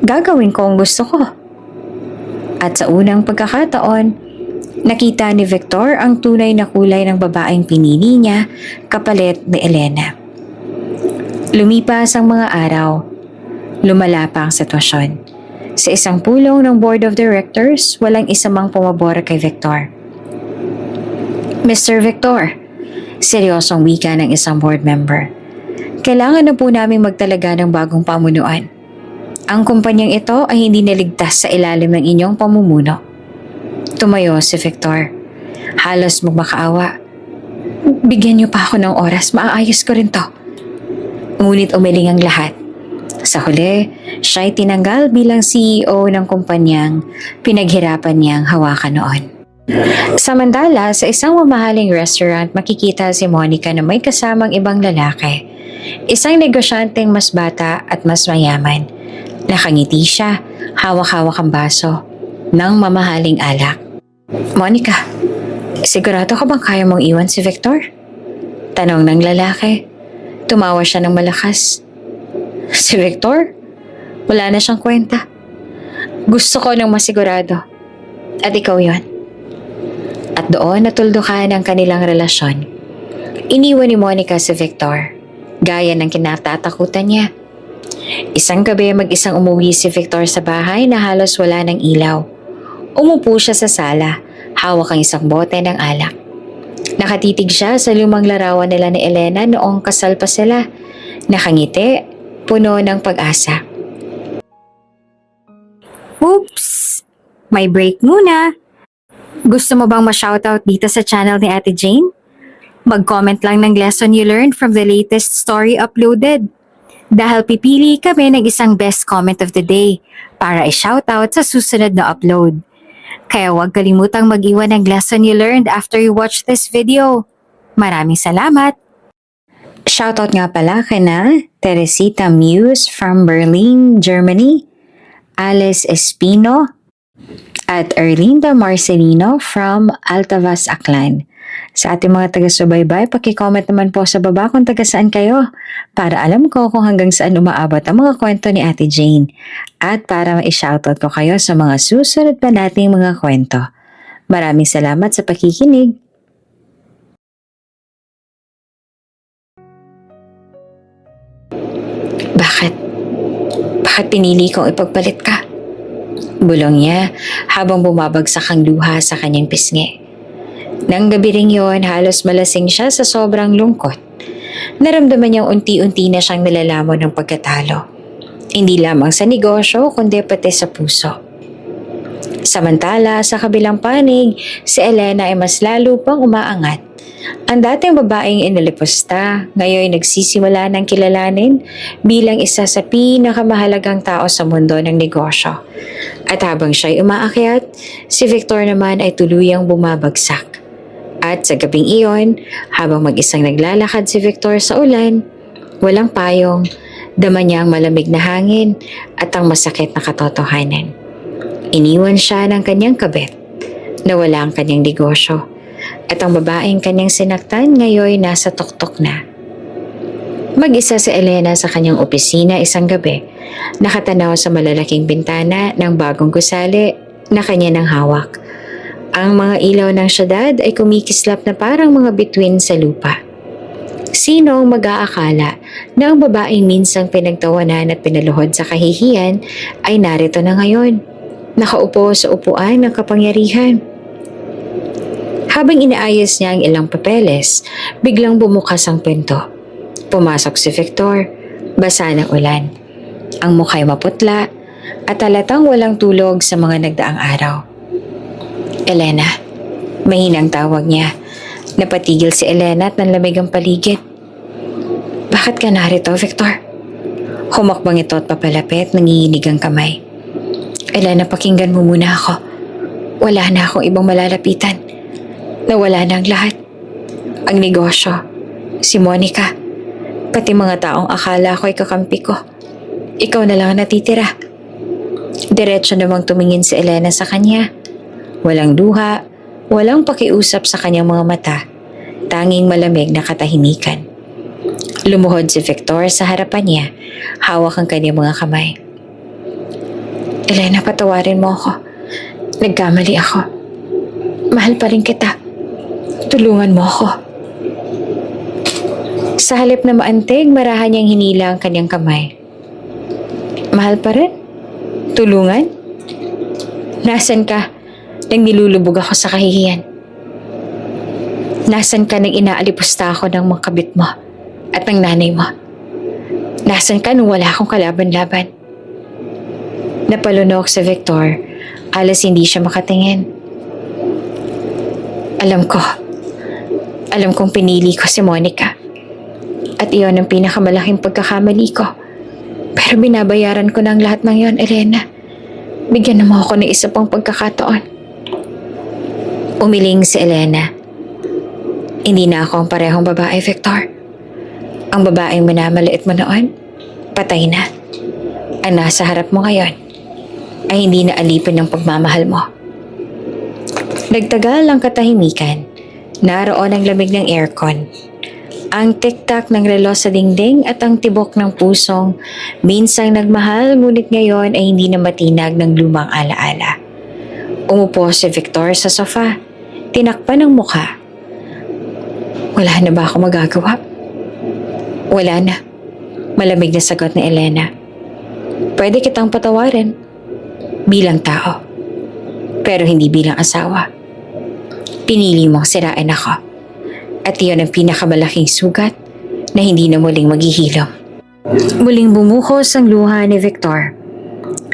gagawin ko ang gusto ko. At sa unang pagkakataon, nakita ni Victor ang tunay na kulay ng babaeng pinili niya kapalit ni Elena. Lumipas ang mga araw, lumala pa ang sitwasyon. Sa isang pulong ng board of directors, walang isa mang pumabor kay Victor. Mr. Victor, seryosong wika ng isang board member. Kailangan na po namin magtalaga ng bagong pamunuan. Ang kumpanyang ito ay hindi naligtas sa ilalim ng inyong pamumuno. Tumayo si Victor. Halos magmakaawa. Bigyan niyo pa ako ng oras, maaayos ko rin to. Ngunit umiling ang lahat. Sa huli, siya'y tinanggal bilang CEO ng kumpanyang pinaghirapan niyang hawakan noon. Samantala, sa isang mamahaling restaurant, makikita si Monica na may kasamang ibang lalaki. Isang negosyanteng mas bata at mas mayaman. Nakangiti siya, hawak-hawak ang baso ng mamahaling alak. Monica, sigurado ka bang kaya mong iwan si Victor? Tanong ng lalaki. Tumawa siya ng malakas. Si Victor? Wala na siyang kwenta. Gusto ko ng masigurado. At ikaw yon. At doon natuldukan ang kanilang relasyon. Iniwan ni Monica si Victor, gaya ng kinatatakutan niya. Isang gabi mag-isang umuwi si Victor sa bahay na halos wala ng ilaw. Umupo siya sa sala, hawak ang isang bote ng alak. Nakatitig siya sa lumang larawan nila ni Elena noong kasal pa sila. Nakangiti, puno ng pag-asa. Oops! May break muna. Gusto mo bang ma-shoutout dito sa channel ni Ate Jane? Mag-comment lang ng lesson you learned from the latest story uploaded. Dahil pipili kami ng isang best comment of the day para i-shoutout sa susunod na upload. Kaya huwag kalimutang mag-iwan ng lesson you learned after you watch this video. Maraming salamat! Shoutout nga pala kina Teresita Muse from Berlin, Germany, Alice Espino, at Erlinda Marcelino from Altavas, Aklan. Sa ating mga taga-subaybay, paki-comment naman po sa baba kung taga saan kayo para alam ko kung hanggang saan umaabot ang mga kwento ni Ate Jane at para ma-shoutout ko kayo sa mga susunod pa nating mga kwento. Maraming salamat sa pakikinig. Bakit? Bakit pinili kong ipagpalit ka? Bulong niya habang bumabagsak ang luha sa kanyang pisngi. Nang gabi ring yun, halos malasing siya sa sobrang lungkot. Naramdaman niyang unti-unti na siyang nalalamon ng pagkatalo. Hindi lamang sa negosyo, kundi pati sa puso. Samantala, sa kabilang panig, si Elena ay mas lalo pang umaangat. Ang dating babaeng inalipusta, ngayon nagsisimula ng kilalanin bilang isa sa pinakamahalagang tao sa mundo ng negosyo. At habang siya'y umaakyat, si Victor naman ay tuluyang bumabagsak. At sa gabing iyon, habang mag-isang naglalakad si Victor sa ulan, walang payong, dama niya ang malamig na hangin at ang masakit na katotohanan. Iniwan siya ng kanyang kabit, nawala ang kanyang negosyo, at ang babaeng kanyang sinaktan ngayon nasa tuktok na. Mag-isa si Elena sa kanyang opisina isang gabi, nakatanaw sa malalaking bintana ng bagong gusali na kanya nang hawak. Ang mga ilaw ng syudad ay kumikislap na parang mga bituin sa lupa. Sino ang mag-aakala na ang babaeng minsang pinagtawanan at pinaluhod sa kahihiyan ay narito na ngayon, nakaupo sa upuan ng kapangyarihan. Habang inaayos niya ang ilang papeles, biglang bumukas ang pinto. Pumasok si Victor, basa ng ulan. Ang mukha'y maputla at halatang walang tulog sa mga nagdaang araw. Elena, mahinang tawag niya. Napatigil si Elena at nanlamig ang paligid. Bakit ka narito, Victor? Humakbang ito at papalapit, nanginginig ang kamay. Elena, pakinggan mo muna ako. Wala na akong ibang malalapitan. Nawala na ang lahat. Ang negosyo, si Monica, pati mga taong akala ko ay kakampi ko. Ikaw na lang ang natitira. Diretso namang tumingin si Elena sa kanya. Walang luha, walang pakiusap sa kanyang mga mata. Tanging malamig na katahimikan. Lumuhod si Victor sa harapan niya, hawak ang kanyang mga kamay. Elena, patawarin mo ako. Nagkamali ako. Mahal pa rin kita. Tulungan mo ako. Sa halip na maantig, marahan niyang hinila ang kanyang kamay. Mahal pa rin? Tulungan? Nasaan ka nang nilulubog ako sa kahihiyan? Nasaan ka nang inaalipusta ako ng mga kabit mo at ng nanay mo? Nasaan ka nung wala akong kalaban-laban? Napalunok si Victor, alas hindi siya makatingin. Alam kong pinili ko si Monica. At iyon ang pinakamalaking pagkakamali ko. Pero binabayaran ko ng lahat ng iyon, Elena. Bigyan mo ako ng isa pang pagkakataon. Umiling si Elena. Hindi na ako ang parehong babae, Victor. Ang babaeng minamaliit mo noon, patay na. Ang nasa harap mo ngayon ay hindi na alipin ng pagmamahal mo. Nagtagal ang katahimikan. Naroon ang lamig ng aircon. Ang tiktak ng relo sa dingding at ang tibok ng pusong minsang nagmahal ngunit ngayon ay hindi na matinag ng lumang alaala. Umupo si Victor sa sofa. Tinakpan ang mukha. Wala na ba ako magagawa? Wala na. Malamig na sagot ni Elena. Pwede kitang patawarin bilang tao, pero hindi bilang asawa. Pinili mong sirain ako. At iyon ang pinakamalaking sugat na hindi na muling maghihilom. Muling bumuhos ang luha ni Victor.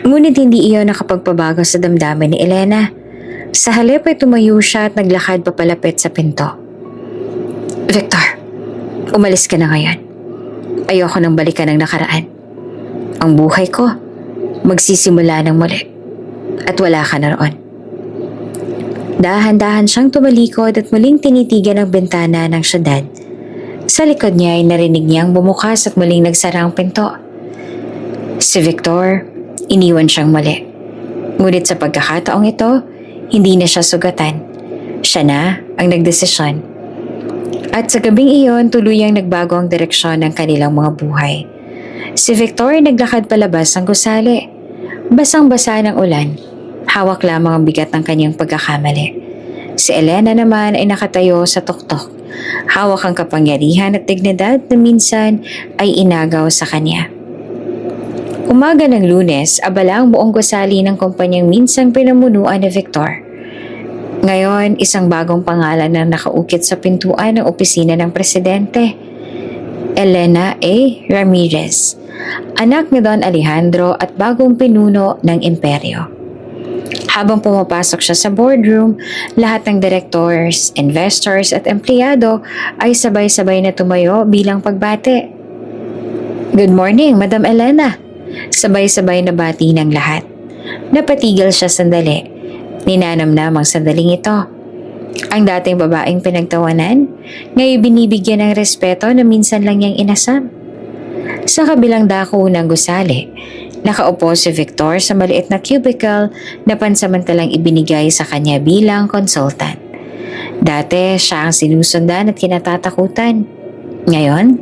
Ngunit hindi iyon nakapagpabago sa damdamin ni Elena. Sa halip ay tumayo siya at naglakad papalapit sa pinto. Victor, umalis ka na ngayon. Ayoko nang balikan ang nakaraan. Ang buhay ko, magsisimula ng muli. At wala ka na roon. Dahan-dahan siyang tumalikod at muling tinitigan ang bintana ng syudad. Sa likod niya ay narinig niyang bumukas at muling nagsara ang pinto. Si Victor, iniwan siyang mali. Ngunit sa pagkakataong ito, hindi na siya sugatan. Siya na ang nagdesisyon. At sa gabing iyon, tuluyang nagbago ang direksyon ng kanilang mga buhay. Si Victor ay naglakad palabas ng gusali. Basang-basa ng ulan. Hawak lamang ang bigat ng kanyang pagkakamali. Si Elena naman ay nakatayo sa tuktok. Hawak ang kapangyarihan at dignidad na minsan ay inagaw sa kanya. Umaga ng Lunes, abala ang buong gusali ng kumpanyang minsang pinamunuan ni Victor. Ngayon, isang bagong pangalan na nakaukit sa pintuan ng opisina ng presidente. Elena A. Ramirez, anak ni Don Alejandro at bagong pinuno ng imperyo. Habang pumapasok siya sa boardroom, lahat ng directors, investors at empleyado ay sabay-sabay na tumayo bilang pagbati. "Good morning, Madam Elena." Sabay-sabay na bati ng lahat. Napatigil siya sandali. Ninanamnam ang sandaling ito. Ang dating babaeng pinagtawanan, ngayon binibigyan ng respeto na minsan lang niyang inasam. Sa kabilang dako ng gusali, nakaupo si Victor sa maliit na cubicle na pansamantalang ibinigay sa kanya bilang consultant. Dati siya ang sinusundan at kinatatakutan. Ngayon,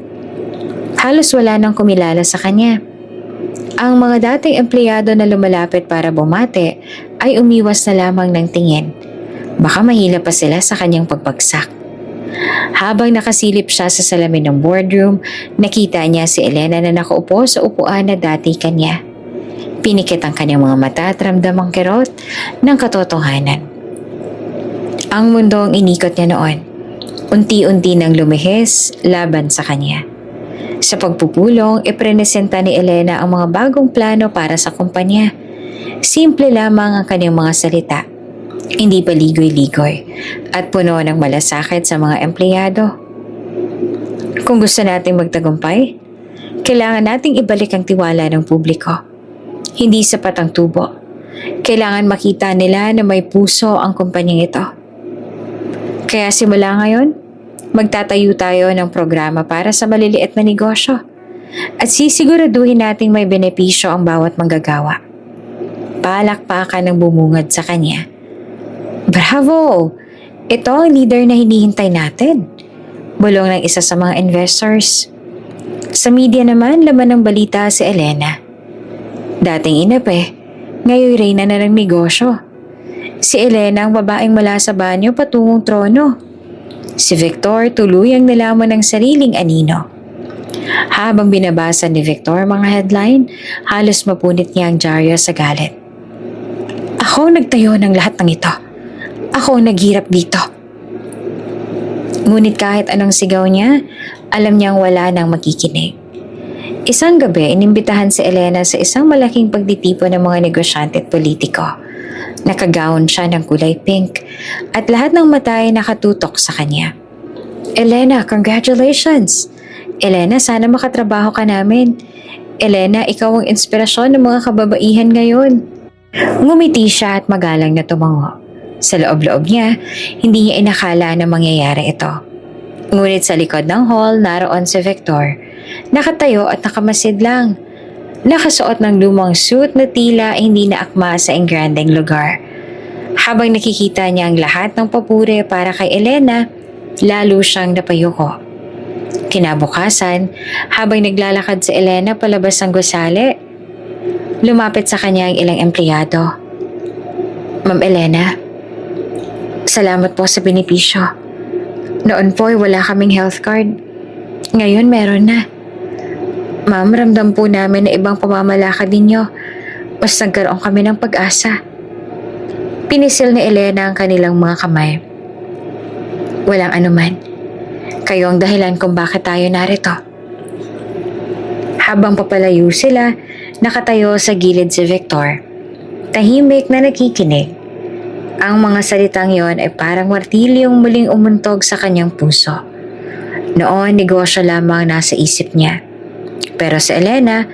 halos wala nang kumilala sa kanya. Ang mga dating empleyado na lumalapit para bumate ay umiwas na lamang ng tingin. Baka mahila pa sila sa kanyang pagbagsak. Habang nakasilip siya sa salamin ng boardroom, nakita niya si Elena na nakaupo sa upuan na dati kanya. Pinikit ang kanyang mga mata at ramdam ang kirot ng katotohanan. Ang mundo ang inikot niya noon. Unti-unti nang lumihis laban sa kanya. Sa pagpupulong, iprenesenta ni Elena ang mga bagong plano para sa kumpanya. Simple lamang ang kanyang mga salita. Hindi pa ligoy-ligoy at puno ng malasakit sa mga empleyado. Kung gusto nating magtagumpay, kailangan nating ibalik ang tiwala ng publiko. Hindi sapat ang tubo. Kailangan makita nila na may puso ang kumpanyang ito. Kaya simula ngayon, magtatayo tayo ng programa para sa maliliit na negosyo at sisiguraduhin nating may benepisyo ang bawat manggagawa. Palakpakan ng bumungad sa kanya. "Bravo! Ito ang leader na hinihintay natin," bulong ng isa sa mga investors. Sa media naman, laman ng balita si Elena. Dating inape, ngayon reyna na ng negosyo. Si Elena ang babaeng mula sa banyo patungong trono. Si Victor tuluyang nalaman ng sariling anino. Habang binabasa ni Victor mga headline, halos mapunit niya ang dyaryo sa galit. "Ako nagtayo ng lahat ng ito. Ako ang naghirap dito." Ngunit kahit anong sigaw niya, alam niyang wala nang makikinig. Isang gabi, inimbitahan si Elena sa isang malaking pagtitipon ng mga negosyante at politiko. Nakagawon siya ng kulay pink at lahat ng mata ay nakatutok sa kanya. "Elena, congratulations! Elena, sana makatrabaho ka namin. Elena, ikaw ang inspirasyon ng mga kababaihan ngayon." Ngumiti siya at magalang na tumango. Sa loob-loob niya, hindi niya inakala na mangyayari ito. Ngunit sa likod ng hall, naroon si Victor. Nakatayo at nakamasid lang. Nakasuot ng lumang suit na tila hindi na akma sa engrandeng lugar. Habang nakikita niya ang lahat ng papuri para kay Elena, lalo siyang napayuko. Kinabukasan, habang naglalakad si Elena palabas ng gusali, lumapit sa kanya ang ilang empleyado. "Ma'am Elena, salamat po sa benepisyo. Noon po ay wala kaming health card. Ngayon meron na. Ma'am, ramdam po namin na ibang pamamalakad ninyo. Mas nagkaroon kami ng pag-asa." Pinisil ni Elena ang kanilang mga kamay. "Walang anuman. Kayo ang dahilan kung bakit tayo narito." Habang papalayo sila, nakatayo sa gilid si Victor. Tahimik na nakikinig. Ang mga salitang yon ay parang martilyong muling umuntog sa kanyang puso. Noon, negosyo lamang nasa isip niya. Pero sa Elena,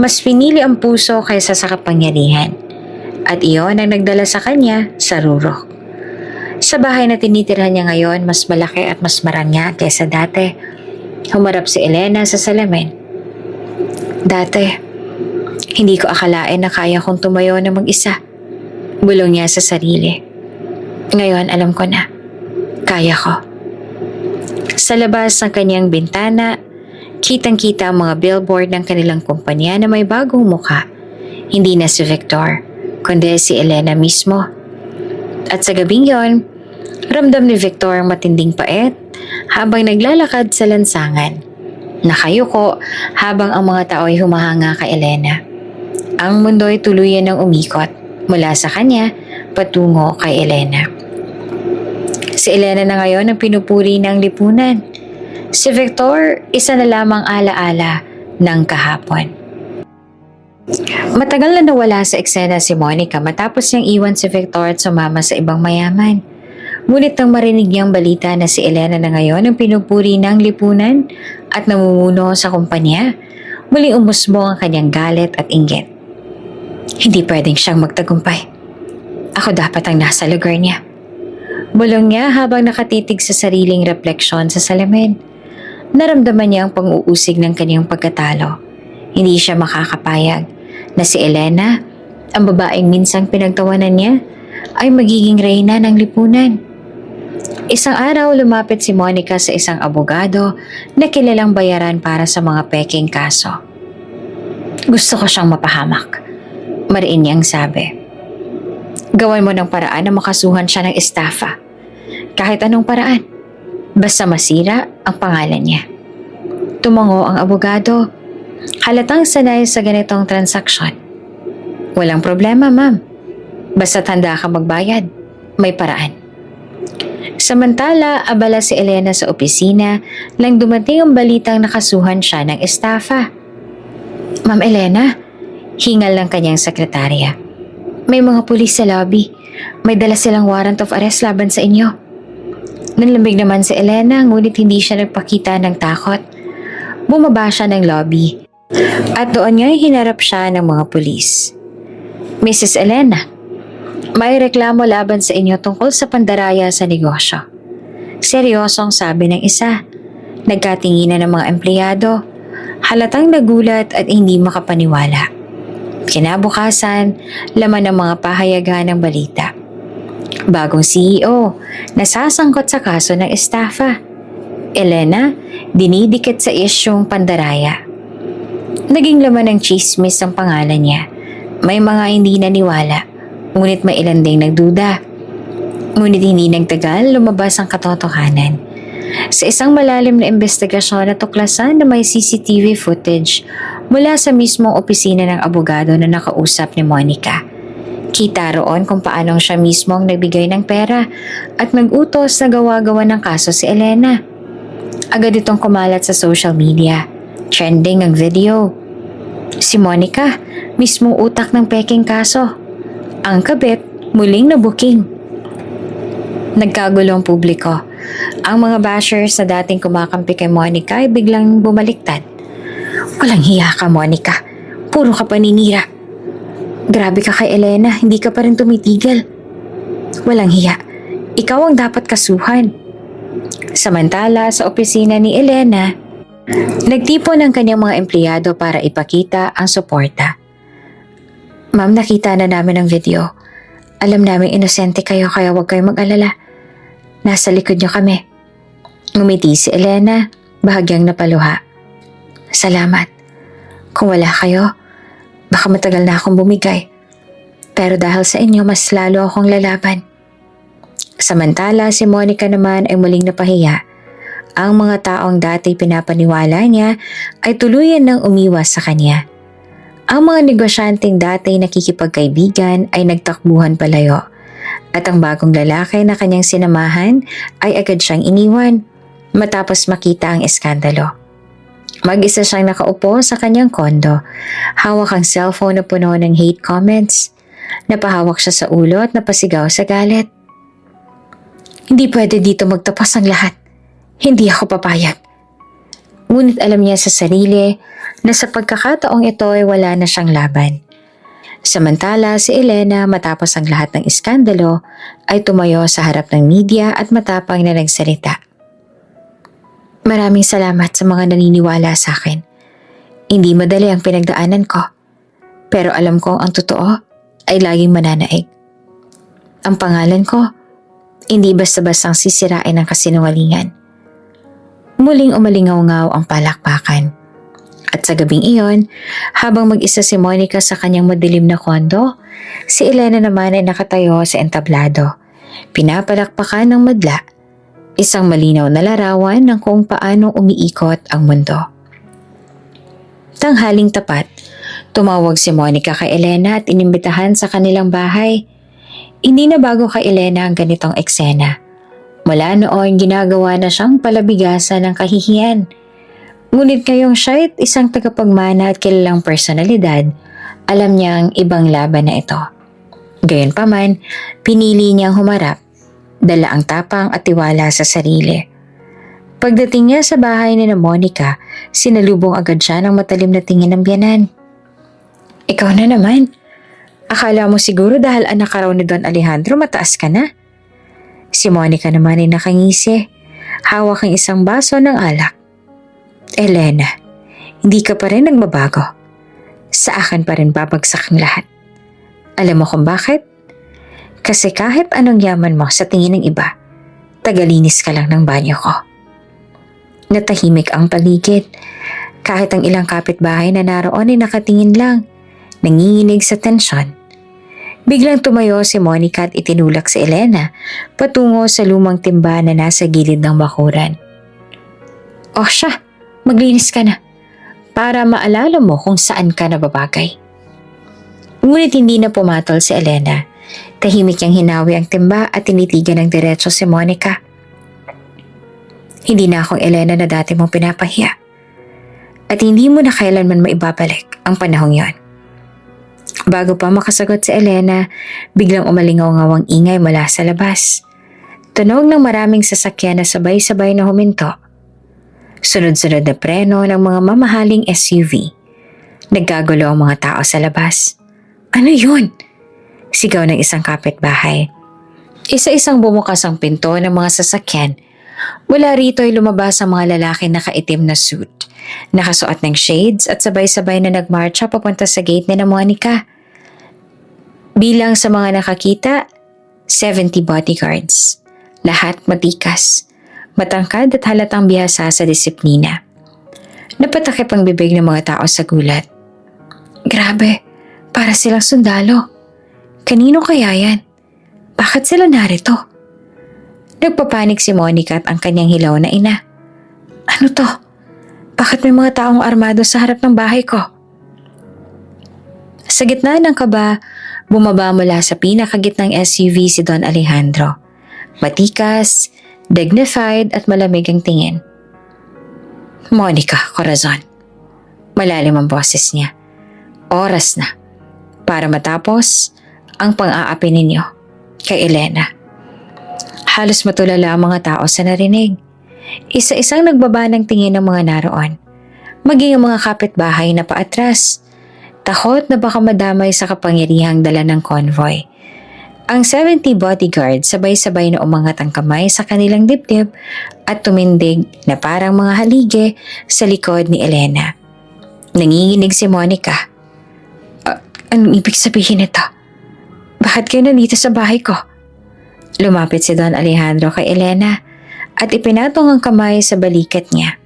mas pinili ang puso kaysa sa kapangyarihan. At iyon ang nagdala sa kanya sa rurok. Sa bahay na tinitirhan niya ngayon, mas malaki at mas marangya kaysa dati. Humarap si Elena sa salamin. Dati, hindi ko akalain na kaya kong tumayo na mag-isa. Bulong niya sa sarili. Ngayon alam ko na, kaya ko. Sa labas ng kanyang bintana, kitang-kita ang mga billboard ng kanilang kumpanya na may bagong mukha. Hindi na si Victor, kundi si Elena mismo. At sa gabing yon, ramdam ni Victor ang matinding pait habang naglalakad sa lansangan. Nakayuko habang ang mga tao ay humahanga kay Elena. Ang mundo ay tuluyan ng umikot mula sa kanya patungo kay Elena. Si Elena na ngayon ang pinupuri ng lipunan. Si Victor, isa na lamang alaala ng kahapon. Matagal na nawala sa eksena si Monica matapos niyang iwan si Victor at sumama sa ibang mayaman. Ngunit nang marinig niyang balita na si Elena na ngayon ang pinupuri ng lipunan at namumuno sa kumpanya, muling umusbong ang kanyang galit at inggit. Hindi pwedeng siyang magtagumpay. Ako dapat ang nasa lugar niya. Bulong niya habang nakatitig sa sariling refleksyon sa salamin. Naramdaman niya ang pang-uusig ng kanyang pagkatalo. Hindi siya makakapayag na si Elena, ang babaeng minsang pinagtawanan niya, ay magiging reyna ng lipunan. Isang araw lumapit si Monica sa isang abogado na kilalang bayaran para sa mga peking kaso. Gusto ko siyang mapahamak. Mariin niyang sabi. Gawan mo ng paraan na makasuhan siya ng estafa. Kahit anong paraan. Basta masira ang pangalan niya. Tumango ang abogado. Halatang sanay sa ganitong transaksyon. Walang problema, ma'am. Basta handa ka magbayad. May paraan. Samantala, abala si Elena sa opisina nang dumating ang balitang nakasuhan siya ng estafa. Ma'am Elena, hingal ng kanyang sekretarya. May mga pulis sa lobby. May dala silang warrant of arrest laban sa inyo. Nanlamig naman si Elena ngunit hindi siya nagpakita ng takot. Bumaba siya ng lobby at doon niya hinarap siya ng mga pulis. Mrs. Elena, may reklamo laban sa inyo tungkol sa pandaraya sa negosyo. Seryosong sabi ng isa. Nagkatinginan ng mga empleyado. Halatang nagulat at hindi makapaniwala. Kinabukasan, laman ng mga pahayagan ng balita. Bagong CEO, nasasangkot sa kaso ng estafa. Elena, dinidikit sa isyong pandaraya. Naging laman ng chismis ang pangalan niya. May mga hindi naniwala, ngunit may ilan ding nagduda. Ngunit hindi nagtagal, lumabas ang katotohanan. Sa isang malalim na investigasyon na tuklasan na may CCTV footage mula sa mismong opisina ng abogado na nakausap ni Monica. Kita roon kung paanong siya mismong nagbigay ng pera at nag-utos na gawa-gawa ng kaso si Elena. Agad itong kumalat sa social media. Trending ang video. Si Monica, mismong utak ng peking kaso. Ang kabit, muling nabuking. Nagkagulong publiko. Ang mga bashers na dating kumakampi kay Monica ay biglang bumaliktad. Walang hiya ka, Monica. Puro ka paninira. Grabe ka kay Elena, hindi ka pa rin tumitigil. Walang hiya. Ikaw ang dapat kasuhan. Samantala, sa opisina ni Elena, nagtipon ang kanyang mga empleyado para ipakita ang suporta. Ma'am, nakita na namin ang video. Alam namin inosente kayo kaya huwag kayong mag-alala. Nasa likod niyo kami. Ngumiti si Elena, bahagyang napaluha. Salamat. Kung wala kayo, baka matagal na akong bumigay. Pero dahil sa inyo, mas lalo akong lalaban. Samantala, si Monica naman ay muling napahiya. Ang mga taong dati pinapaniwala niya ay tuluyan ng umiwas sa kanya. Ang mga negosyanteng dati nakikipagkaibigan ay nagtakbuhan palayo. At ang bagong lalaki na kanyang sinamahan ay agad siyang iniwan matapos makita ang eskandalo. Mag-isa siyang nakaupo sa kanyang kondo. Hawak ang cellphone na puno ng hate comments. Napahawak siya sa ulo at napasigaw sa galit. Hindi pwede dito magtapos ang lahat. Hindi ako papayag. Ngunit alam niya sa sarili na sa pagkakataong ito ay wala na siyang laban. Samantala si Elena matapos ang lahat ng iskandalo ay tumayo sa harap ng media at matapang na nagsalita. Maraming salamat sa mga naniniwala sa akin. Hindi madali ang pinagdaanan ko. Pero alam kong ang totoo ay laging mananaig. Ang pangalan ko, hindi basta-bastang sisirain ng kasinungalingan. Muling umalingaw-ngaw ang palakpakan. At sa gabing iyon, habang mag-isa si Monica sa kanyang madilim na kondo, si Elena naman ay nakatayo sa entablado. Pinapalakpakan ng madla, isang malinaw na larawan ng kung paano umiikot ang mundo. Tanghaling tapat, tumawag si Monica kay Elena at inimbitahan sa kanilang bahay. Hindi na bago kay Elena ang ganitong eksena. Mula noon, ginagawa na siyang palabigasan ng kahihiyan. Ngunit ngayong siya'y isang tagapagmana at kilalang personalidad, alam niyang ibang laban na ito. Gayunpaman, pinili niyang humarap, dala ang tapang at tiwala sa sarili. Pagdating niya sa bahay ni Monica, sinalubong agad siya ng matalim na tingin ng biyanan. Ikaw na naman. Akala mo siguro dahil anak ka raw ni Don Alejandro, mataas ka na. Si Monica naman ay nakangisi. Hawak ang isang baso ng alak. Elena, hindi ka pa rin nagbabago. Sa akin pa rin babagsak ang lahat. Alam mo kung bakit? Kasi kahit anong yaman mo sa tingin ng iba, tagalinis ka lang ng banyo ko. Natahimik ang paligid. Kahit ang ilang kapitbahay na naroon ay nakatingin lang, nanginginig sa tensyon. Biglang tumayo si Monica at itinulak si Elena patungo sa lumang timba na nasa gilid ng bakuran. O siya, maglinis ka na para maalala mo kung saan ka nababagay. Ngunit hindi na pumatol si Elena. Tahimik niyang hinawi ang timba at tinitigan ng diretso si Monica. Hindi na akong Elena na dati mong pinapahiya. At hindi mo na kailanman maibabalik ang panahong yon. Bago pa makasagot si Elena, biglang umalingaw-ngaw ang ingay mula sa labas. Tunog ng maraming sasakyan na sabay-sabay na huminto. Sunod-sunod na preno ng mga mamahaling SUV. Nagkagulo ang mga tao sa labas. Ano yun? Sigaw ng isang kapitbahay. Isa-isang bumukas ang pinto ng mga sasakyan. Mula rito ay lumabas ang mga lalaki na nakaitim na suit, nakasuot ng shades at sabay-sabay na nagmarcha papunta sa gate ni Monica. Bilang sa mga nakakita, 70 bodyguards. Lahat matikas, matangkad at halatang bihasa sa disiplina. Napatakip ang bibig ng mga tao sa gulat. Grabe, para silang sundalo. Kanino kaya yan? Bakit sila narito? Nagpapanik si Monica at ang kanyang hilaw na ina. Ano to? Bakit may mga taong armado sa harap ng bahay ko? Sa gitna ng kaba, bumaba mula sa pinakagitnang SUV si Don Alejandro. Matikas, dignified at malamig ang tingin. Monica, Corazon. Malalim ang boses niya. Oras na para matapos ang pang-aapi ninyo kay Elena. Halos matulala ang mga tao sa narinig. Isa-isang nagbaba ng tingin ng mga naroon. Maging ang mga kapitbahay na paatras. Takot na baka madamay sa kapangyarihang dala ng convoy. Ang 70 bodyguards sabay-sabay na umangat ang kamay sa kanilang dibdib at tumindig na parang mga halige sa likod ni Elena. Nanginginig si Monica. Anong ibig sabihin nito? Bakit kayo nandito sa bahay ko? Lumapit si Don Alejandro kay Elena at ipinatong ang kamay sa balikat niya.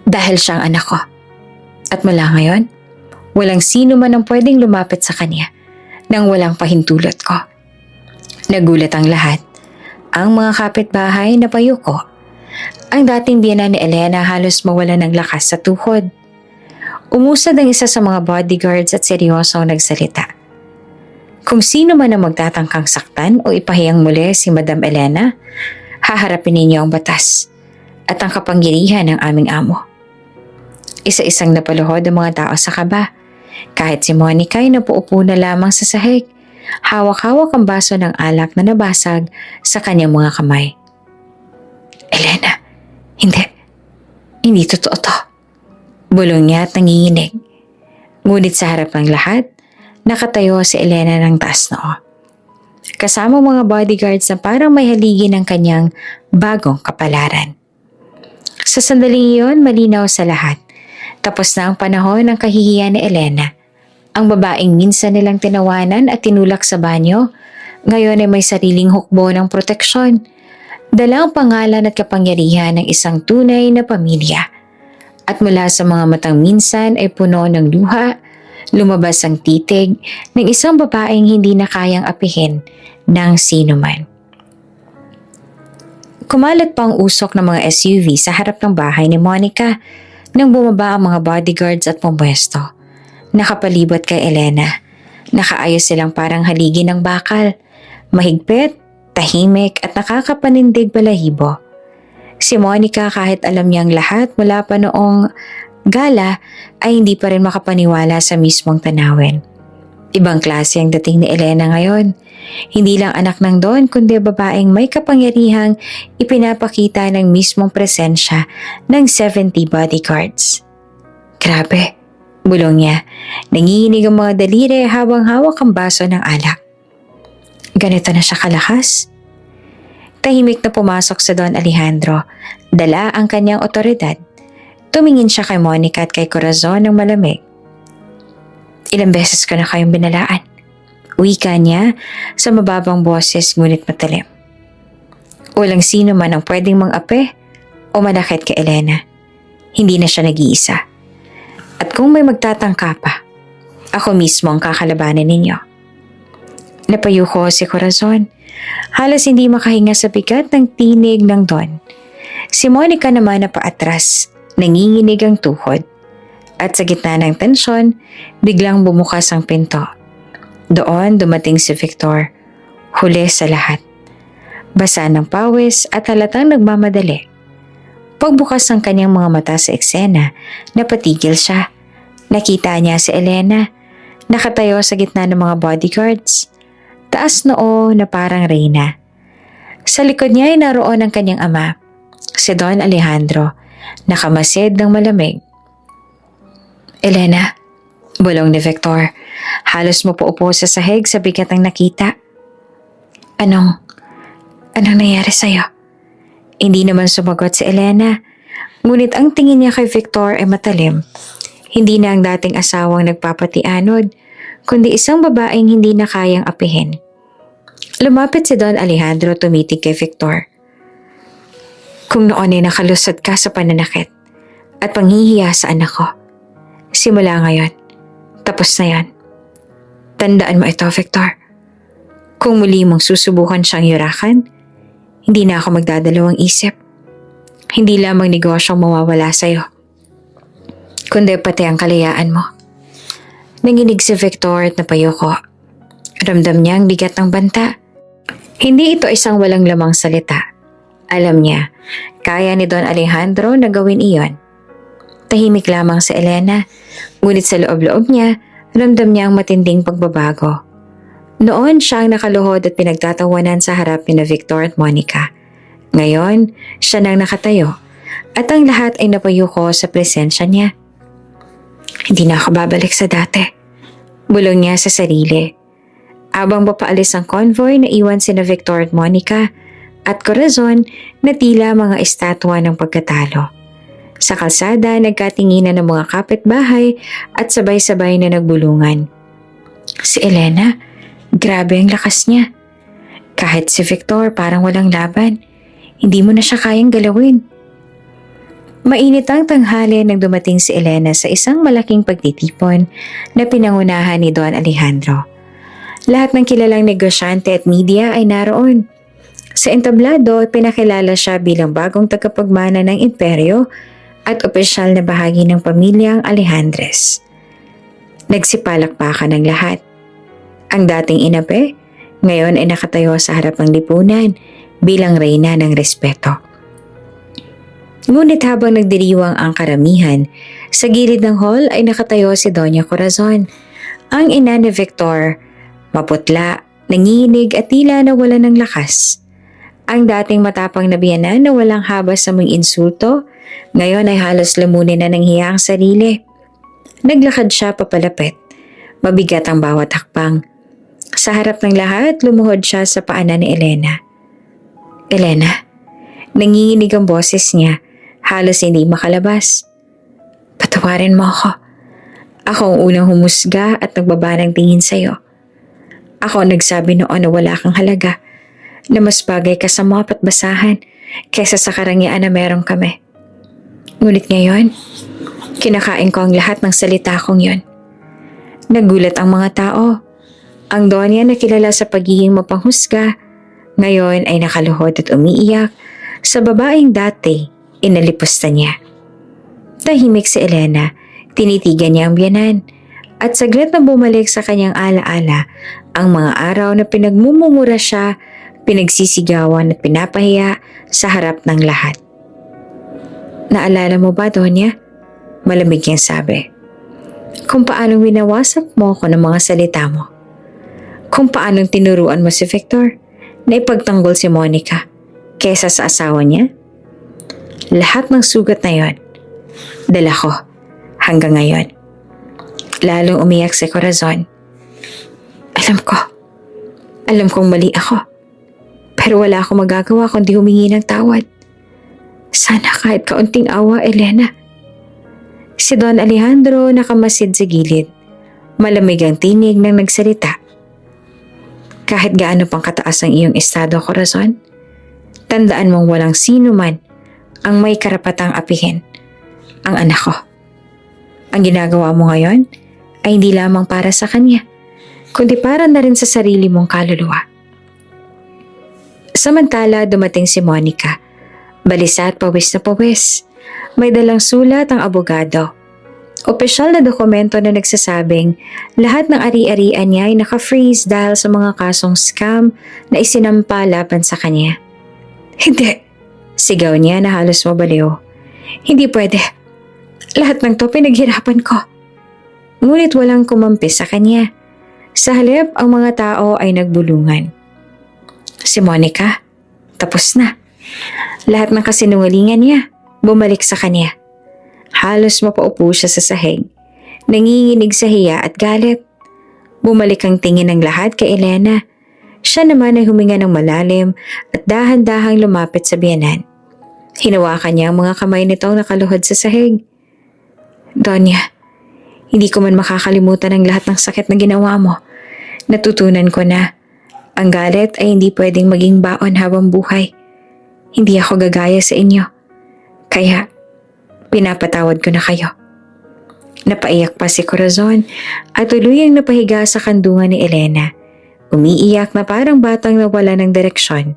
Dahil siyang anak ko. At mula ngayon, walang sino man ang pwedeng lumapit sa kanya nang walang pahintulot ko. Nagulat ang lahat. Ang mga kapitbahay na payuko. Ang dating biyenan ni Elena halos mawala ng lakas sa tuhod. Umusad ang isa sa mga bodyguards at seryoso ang nagsalita. Kung sino man ang magtatangkang saktan o ipahiyang muli si Madam Elena, haharapin ninyo ang batas at ang kapangyarihan ng aming amo. Isa-isang napaluhod ang mga tao sa kaba. Kahit si Monica ay napuupo na lamang sa sahig, hawak-hawak ang baso ng alak na nabasag sa kanyang mga kamay. Elena, hindi totoo to. Bulong niya at nanginginig. Ngunit sa harap ng lahat, nakatayo si Elena ng taas noo. Kasama mga bodyguards na parang may haligi ng kanyang bagong kapalaran. Sa sandaling iyon, malinaw sa lahat. Tapos na ang panahon ng kahihiyan ni Elena. Ang babaeng minsan nilang tinawanan at tinulak sa banyo, ngayon ay may sariling hukbo ng proteksyon. Dala ang pangalan at kapangyarihan ng isang tunay na pamilya. At mula sa mga matang minsan ay puno ng luha, lumabas ang titig ng isang babaeng hindi na kayang apihin ng sino man. Kumalat pa ang usok ng mga SUV sa harap ng bahay ni Monica nang bumaba ang mga bodyguards at pumwesto. Nakapalibot kay Elena. Nakaayos silang parang haligi ng bakal. Mahigpit, tahimik at nakakapanindig balahibo. Si Monica kahit alam niyang lahat mula pa noong gala ay hindi pa rin makapaniwala sa mismong tanawin. Ibang klase ang dating ni Elena ngayon. Hindi lang anak ng Don kundi babaeng may kapangyarihang ipinapakita ng mismong presensya ng 70 bodyguards. Grabe, bulong niya. Nanginginig ang mga daliri habang hawak ang baso ng alak. Ganito na siya kalakas? Tahimik na pumasok sa Don Alejandro. Dala ang kanyang otoridad. Tumingin siya kay Monica at kay Corazon ng malamig. Ilang beses ko na kayong binalaan. Wika niya sa mababang boses ngunit matalim. Walang sino man ang pwedeng mang-ape o manakit kay Elena. Hindi na siya nag-iisa. At kung may magtatangka pa, ako mismo ang kakalabanin ninyo. Napayuko si Corazon. Halos hindi makahinga sa bigat ng tinig ng Don. Si Monica naman na paatras, nanginginig ang tuhod. At sa gitna ng tensyon, biglang bumukas ang pinto. Doon dumating si Victor, huli sa lahat. Basa ng pawis at halatang nagmamadali. Pagbukas ng kanyang mga mata sa eksena, napatigil siya. Nakita niya si Elena, nakatayo sa gitna ng mga bodyguards. Taas noo na parang reyna. Sa likod niya ay naroon ang kanyang ama, si Don Alejandro, nakamasid ng malamig. Elena, bulong ni Victor, halos mapaupo sa sahig sa bigat ng nakita. Anong nangyari sa'yo? Hindi naman sumagot si Elena, ngunit ang tingin niya kay Victor ay matalim. Hindi na ang dating asawang nagpapatianod, kundi isang babaeng hindi na kayang apihin. Lumapit si Don Alejandro tumitig kay Victor. Kung noon ay nakalusot ka sa pananakit at panghihiya sa anak ko, simula ngayon, tapos na yan. Tandaan mo ito, Victor. Kung muli mong susubukan siyang yurakan, hindi na ako magdadalawang isip. Hindi lamang negosyong mawawala sa'yo, kundi pati ang kalayaan mo. Nanginig si Victor at napayuko. Ramdam niya ang bigat ng banta. Hindi ito isang walang lamang salita. Alam niya, kaya ni Don Alejandro na gawin iyon. Tahimik lamang si Elena, ngunit sa loob-loob niya, ramdam niya ang matinding pagbabago. Noon siya ang nakaluhod at pinagtatawanan sa harap ni Victor at Monica. Ngayon, siya nang nakatayo at ang lahat ay napayuko sa presensya niya. Hindi na ako babalik sa dati, bulong niya sa sarili. Habang papaalis ang convoy, naiwan sina Victor at Monica at Corazon na tila mga estatwa ng pagkatalo. Sa kalsada, nagkatinginan ng mga kapitbahay at sabay-sabay na nagbulungan. Si Elena, grabe ang lakas niya. Kahit si Victor parang walang laban, hindi mo na siya kayang galawin. Mainit ang tanghali nang dumating si Elena sa isang malaking pagtitipon na pinangunahan ni Don Alejandro. Lahat ng kilalang negosyante at media ay naroon. Sa entablado, pinakilala siya bilang bagong tagapagmana ng imperyo at opisyal na bahagi ng pamilyang Alejandres. Nagsipalakpakan ng lahat. Ang dating inape, ngayon ay nakatayo sa harap ng lipunan bilang reyna ng respeto. Ngunit habang nagdiriwang ang karamihan, sa gilid ng hall ay nakatayo si Doña Corazon, ang ina ni Victor. Maputla, nanginginig at tila nawala ng lakas. Ang dating matapang na biyanan na walang habas sa mga insulto, ngayon ay halos lamunin na ng hiya ang sarili. Naglakad siya papalapit. Mabigat ang bawat hakbang. Sa harap ng lahat, lumuhod siya sa paanan ni Elena. Elena, nanginginig ang boses niya Halos hindi makalabas. Patawarin mo ako. Ako ang unang humusga at nagbaba ng tingin sa'yo. Ako ang nagsabi noon na wala kang halaga, na mas bagay ka sa mop at basahan kaysa sa karangyaan na meron kami. Ngunit ngayon, kinakain ko ang lahat ng salita kong yon. Nagulat ang mga tao. Ang Donya na kilala sa pagiging mapanghusga, ngayon ay nakaluhod at umiiyak sa babaeng dati inalipusta niya. Tahimik si Elena, tinitigan niya ang biyanan, at saglit na bumalik sa kanyang alaala ang mga araw na pinagmumura siya, pinagsisigawan at pinapahiya sa harap ng lahat. Naalala mo ba, Donya? Malamig niyang sabi. Kung paanong winawasak mo ako ng mga salita mo. Kung paanong tinuruan mo si Victor na ipagtanggol si Monica kesa sa asawa niya. Lahat ng sugat na yon, dala ko hanggang ngayon. Lalong umiyak si Corazon. Alam kong mali ako. Pero wala akong magagawa kundi humingi ng tawad. Sana kahit kaunting awa, Elena. Si Don Alejandro nakamasid sa gilid. Malamig ang tinig ng nagsalita. Kahit gaano pang kataas ang iyong estado, Corazon, tandaan mong walang sino man ang may karapatang apihin ang anak ko. Ang ginagawa mo ngayon ay hindi lamang para sa kanya, kundi para na rin sa sarili mong kaluluwa. Samantala, dumating si Monica. Balisa at pawis na pawis. May dalang sulat ang abogado. Opisyal na dokumento na nagsasabing lahat ng ari-arian niya ay naka-freeze dahil sa mga kasong scam na isinampa laban sa kanya. Hindi! Sigaw niya na halos mabaliw. Hindi pwede. Lahat ng to pinaghirapan ko. Ngunit walang kumampi sa kanya. Sa halip, ang mga tao ay nagbulungan. Si Monica, tapos na. Lahat ng kasinungalingan niya, bumalik sa kanya. Halos mapaupo siya sa sahig, nanginginig sa hiya at galit. Bumalik ang tingin ng lahat kay Elena. Siya naman ay huminga ng malalim at dahan-dahang lumapit sa biyanan. Hinawakan niya ang mga kamay nitong nakaluhod sa sahig. Donya, hindi ko man makakalimutan ang lahat ng sakit na ginawa mo. Natutunan ko na ang galit ay hindi pwedeng maging baon habang buhay. Hindi ako gagaya sa inyo. Kaya, pinapatawad ko na kayo. Napaiyak pa si Corazon at tuluyang napahiga sa kandungan ni Elena. Umiiyak na parang batang nawala ng direksyon.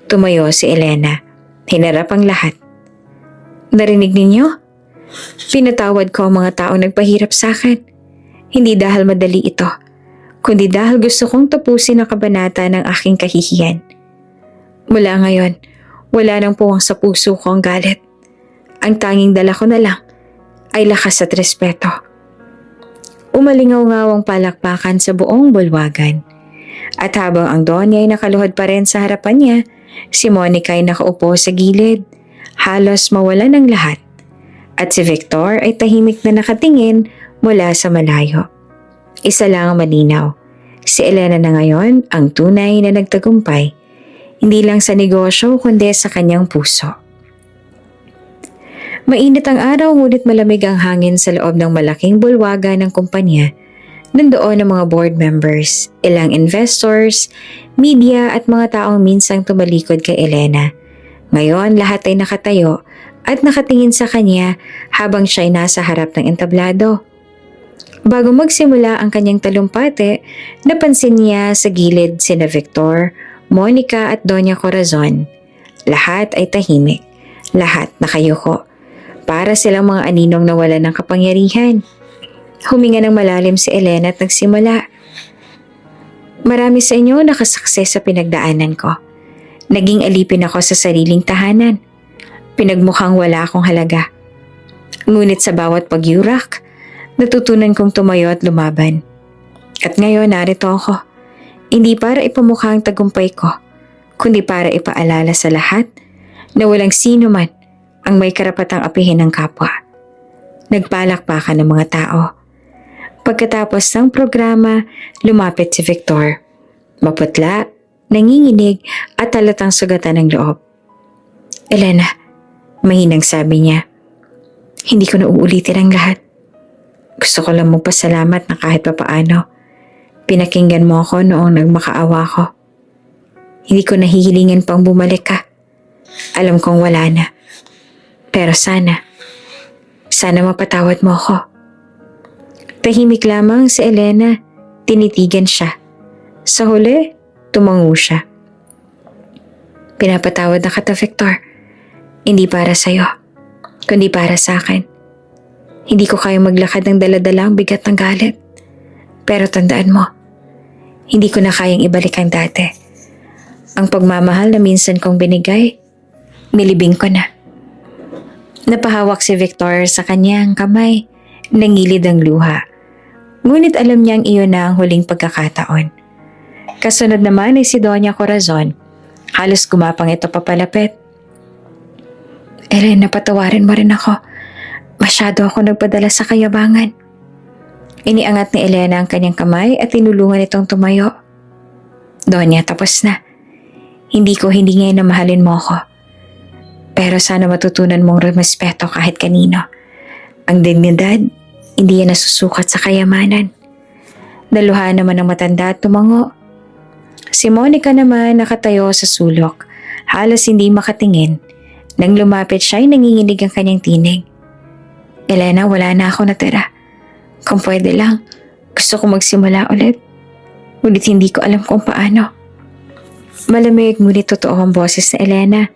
Tumayo si Elena. Hinarap ang lahat. Narinig ninyo? Pinatawad ko ang mga taong nagpahirap sa akin. Hindi dahil madali ito, kundi dahil gusto kong tapusin ang kabanata ng aking kahihiyan. Mula ngayon, wala nang puwang sa puso ko ang galit. Ang tanging dala ko na lang ay lakas at respeto. Umalingaw-ngawang palakpakan sa buong bulwagan. At habang ang Donya ay nakaluhod pa rin sa harapan niya, si Monica ay nakaupo sa gilid, halos mawala ng lahat. At si Victor ay tahimik na nakatingin mula sa malayo. Isa lang ang malinaw, si Elena na ngayon ang tunay na nagtagumpay, hindi lang sa negosyo kundi sa kanyang puso. Mainit ang araw ngunit malamig ang hangin sa loob ng malaking bulwagan ng kumpanya. Nandoon ang mga board members, ilang investors, media at mga taong minsang tumalikod kay Elena. Ngayon lahat ay nakatayo at nakatingin sa kanya habang siya ay nasa harap ng entablado. Bago magsimula ang kanyang talumpate, napansin niya sa gilid sina Victor, Monica at Doña Corazon. Lahat ay tahimik, lahat nakayuko. Para silang mga aninong nawalan ng kapangyarihan. Huminga ng malalim si Elena at nagsimula. Marami sa inyo nakasaksi sa pinagdaanan ko. Naging alipin ako sa sariling tahanan. Pinagmukhang wala akong halaga. Ngunit sa bawat pagyurak, natutunan kong tumayo at lumaban. At ngayon narito ako. Hindi para ipamukha ang tagumpay ko, kundi para ipaalala sa lahat na walang sino man ang may karapatang apihin ng kapwa. Nagpalakpakan ng mga tao. Pagkatapos ng programa, lumapit si Victor. Maputla, nanginginig at halatang sugatan ng loob. Elena, Mahinang sabi niya, hindi ko na uulitin ang lahat. Gusto ko lang magpasalamat na kahit papaano, pinakinggan mo ako noong nagmakaawa ko. Hindi ko nahihilingan pang bumalik ka. Alam kong wala na. Pero sana mapatawad mo ako. Tahimik lamang si Elena, tinitigan siya. Sa huli, tumango siya. Pinapatawad na kita, Victor. Hindi para sa'yo, kundi para sa akin. Hindi ko kaya maglakad ng dala-dala ang bigat ng galit. Pero tandaan mo, hindi ko na kayang ibalik ang dati. Ang pagmamahal na minsan kong binigay, nilibing ko na. Napahawak si Victor sa kanyang kamay, nangilid ang luha. Ngunit alam niyang iyon na ang huling pagkakataon. Kasunod naman ay si Doña Corazon. Halos gumapang ito papalapit. Elena, patawarin mo rin ako. Masyado ako nagpadala sa kayabangan. Iniangat ni Elena ang kanyang kamay at tinulungan itong tumayo. Doña, tapos na. Hindi ngayon na mahalin mo ako. Pero sana matutunan mong rumespeto kahit kanino. Ang dignidad, hindi yan nasusukat sa kayamanan. Naluhaan naman ang matanda at tumango. Si Monica naman nakatayo sa sulok, halos hindi makatingin. Nang lumapit siya ay nanginginig ang kanyang tinig. Elena, wala na ako natira. Kung pwede lang, gusto ko magsimula ulit. Ngunit hindi ko alam kung paano. Malamig ngunit totoo ang boses ni Elena.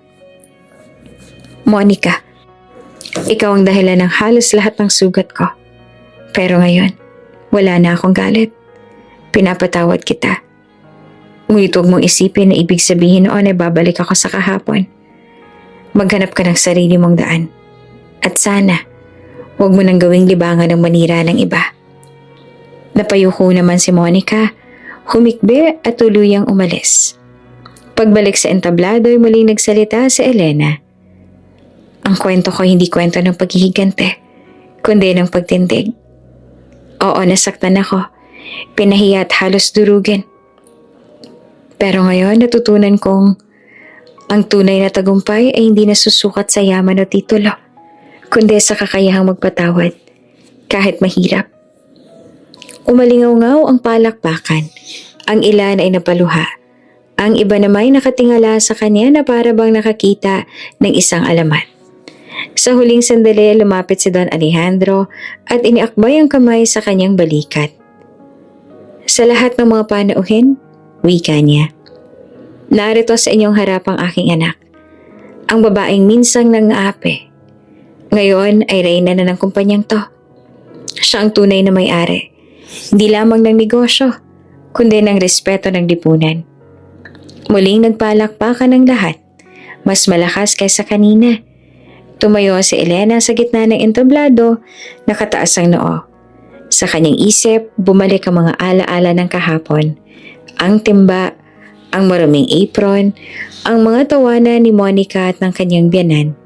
Monica, ikaw ang dahilan ng halos lahat ng sugat ko. Pero ngayon, wala na akong galit. Pinapatawad kita. Ngunit huwag mong isipin na ibig sabihin noon ay babalik ako sa kahapon. Maghanap ka ng sarili mong daan. At sana, huwag mo nang gawing libangan ng manira ng iba. Napayuko naman si Monica, humikbi at tuluyang umalis. Pagbalik sa entablado ay muling nagsalita si Elena. Ang kwento ko hindi kwento ng paghihigante, kundi ng pagtindig. Oo, nasaktan ako. Pinahiya at halos durugin. Pero ngayon natutunan kong ang tunay na tagumpay ay hindi nasusukat sa yaman o titulo, kundi sa kakayahang magpatawad, kahit mahirap. Umalingaw-ngaw ang palakpakan. Ang ilan ay napaluha. Ang iba naman ay nakatingala sa kanya na para bang nakakita ng isang alamat. Sa huling sandali, lumapit si Don Alejandro at iniakbay ang kamay sa kanyang balikat. Sa lahat ng mga panauhin, wika niya. Narito sa inyong harap ang aking anak, ang babaeng minsang nang-aapi. Ngayon ay reyna na ng kumpanyang to. Siya ang tunay na may-ari, hindi lamang ng negosyo, kundi ng respeto ng lipunan. Muling nagpalakpakan ng lahat, mas malakas kaysa kanina. Tumayo si Elena sa gitna ng entablado, nakataas ang noo. Sa kanyang isip, bumalik ang mga alaala ng kahapon. Ang timba, ang maruming apron, ang mga tawanan ni Monica at ng kanyang biyanan.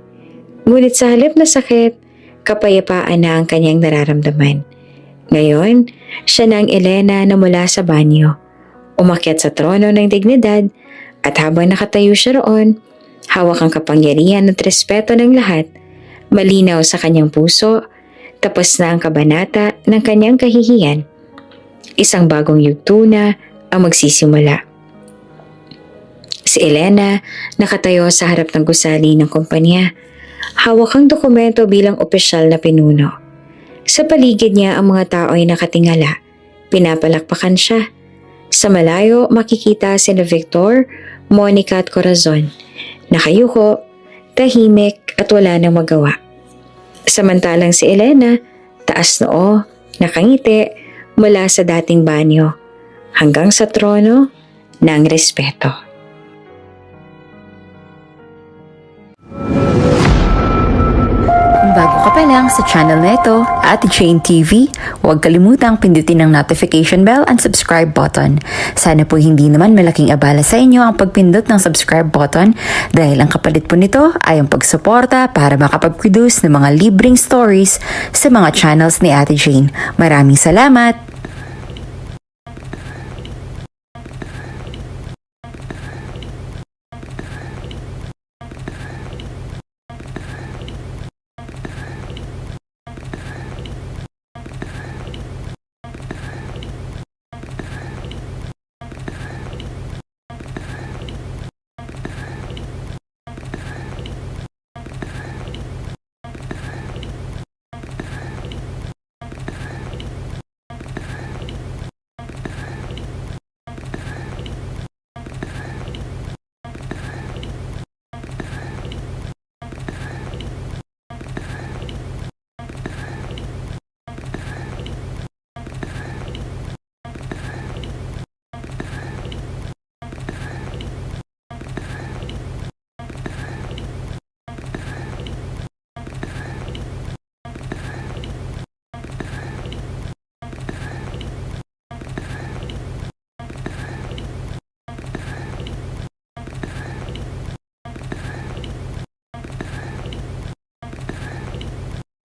Ngunit sa halip na sakit, kapayapaan na ang kanyang nararamdaman. Ngayon, siya na ang Elena na mula sa banyo. Umakyat sa trono ng dignidad at habang nakatayo siya roon, hawak ang kapangyarihan at respeto ng lahat, malinaw sa kanyang puso, tapos na ang kabanata ng kanyang kahihiyan. Isang bagong yugto na ang magsisimula. Si Elena nakatayo sa harap ng gusali ng kumpanya, hawak ang dokumento bilang opisyal na pinuno. Sa paligid niya ang mga tao ay nakatingala, pinapalakpakan siya. Sa malayo makikita sina Victor, Monica at Corazon. Nakayuko, tahimik at wala nang magawa. Samantalang si Elena, taas noo, nakangiti mula sa dating banyo hanggang sa trono ng respeto. Kung bago ka pa lang sa channel na ito, Ate Jane TV, huwag kalimutang pindutin ang notification bell and subscribe button. Sana po hindi naman malaking abala sa inyo ang pagpindot ng subscribe button dahil ang kapalit po nito ay ang pagsuporta para makapag-produce ng mga libreng stories sa mga channels ni Ate Jane. Maraming salamat!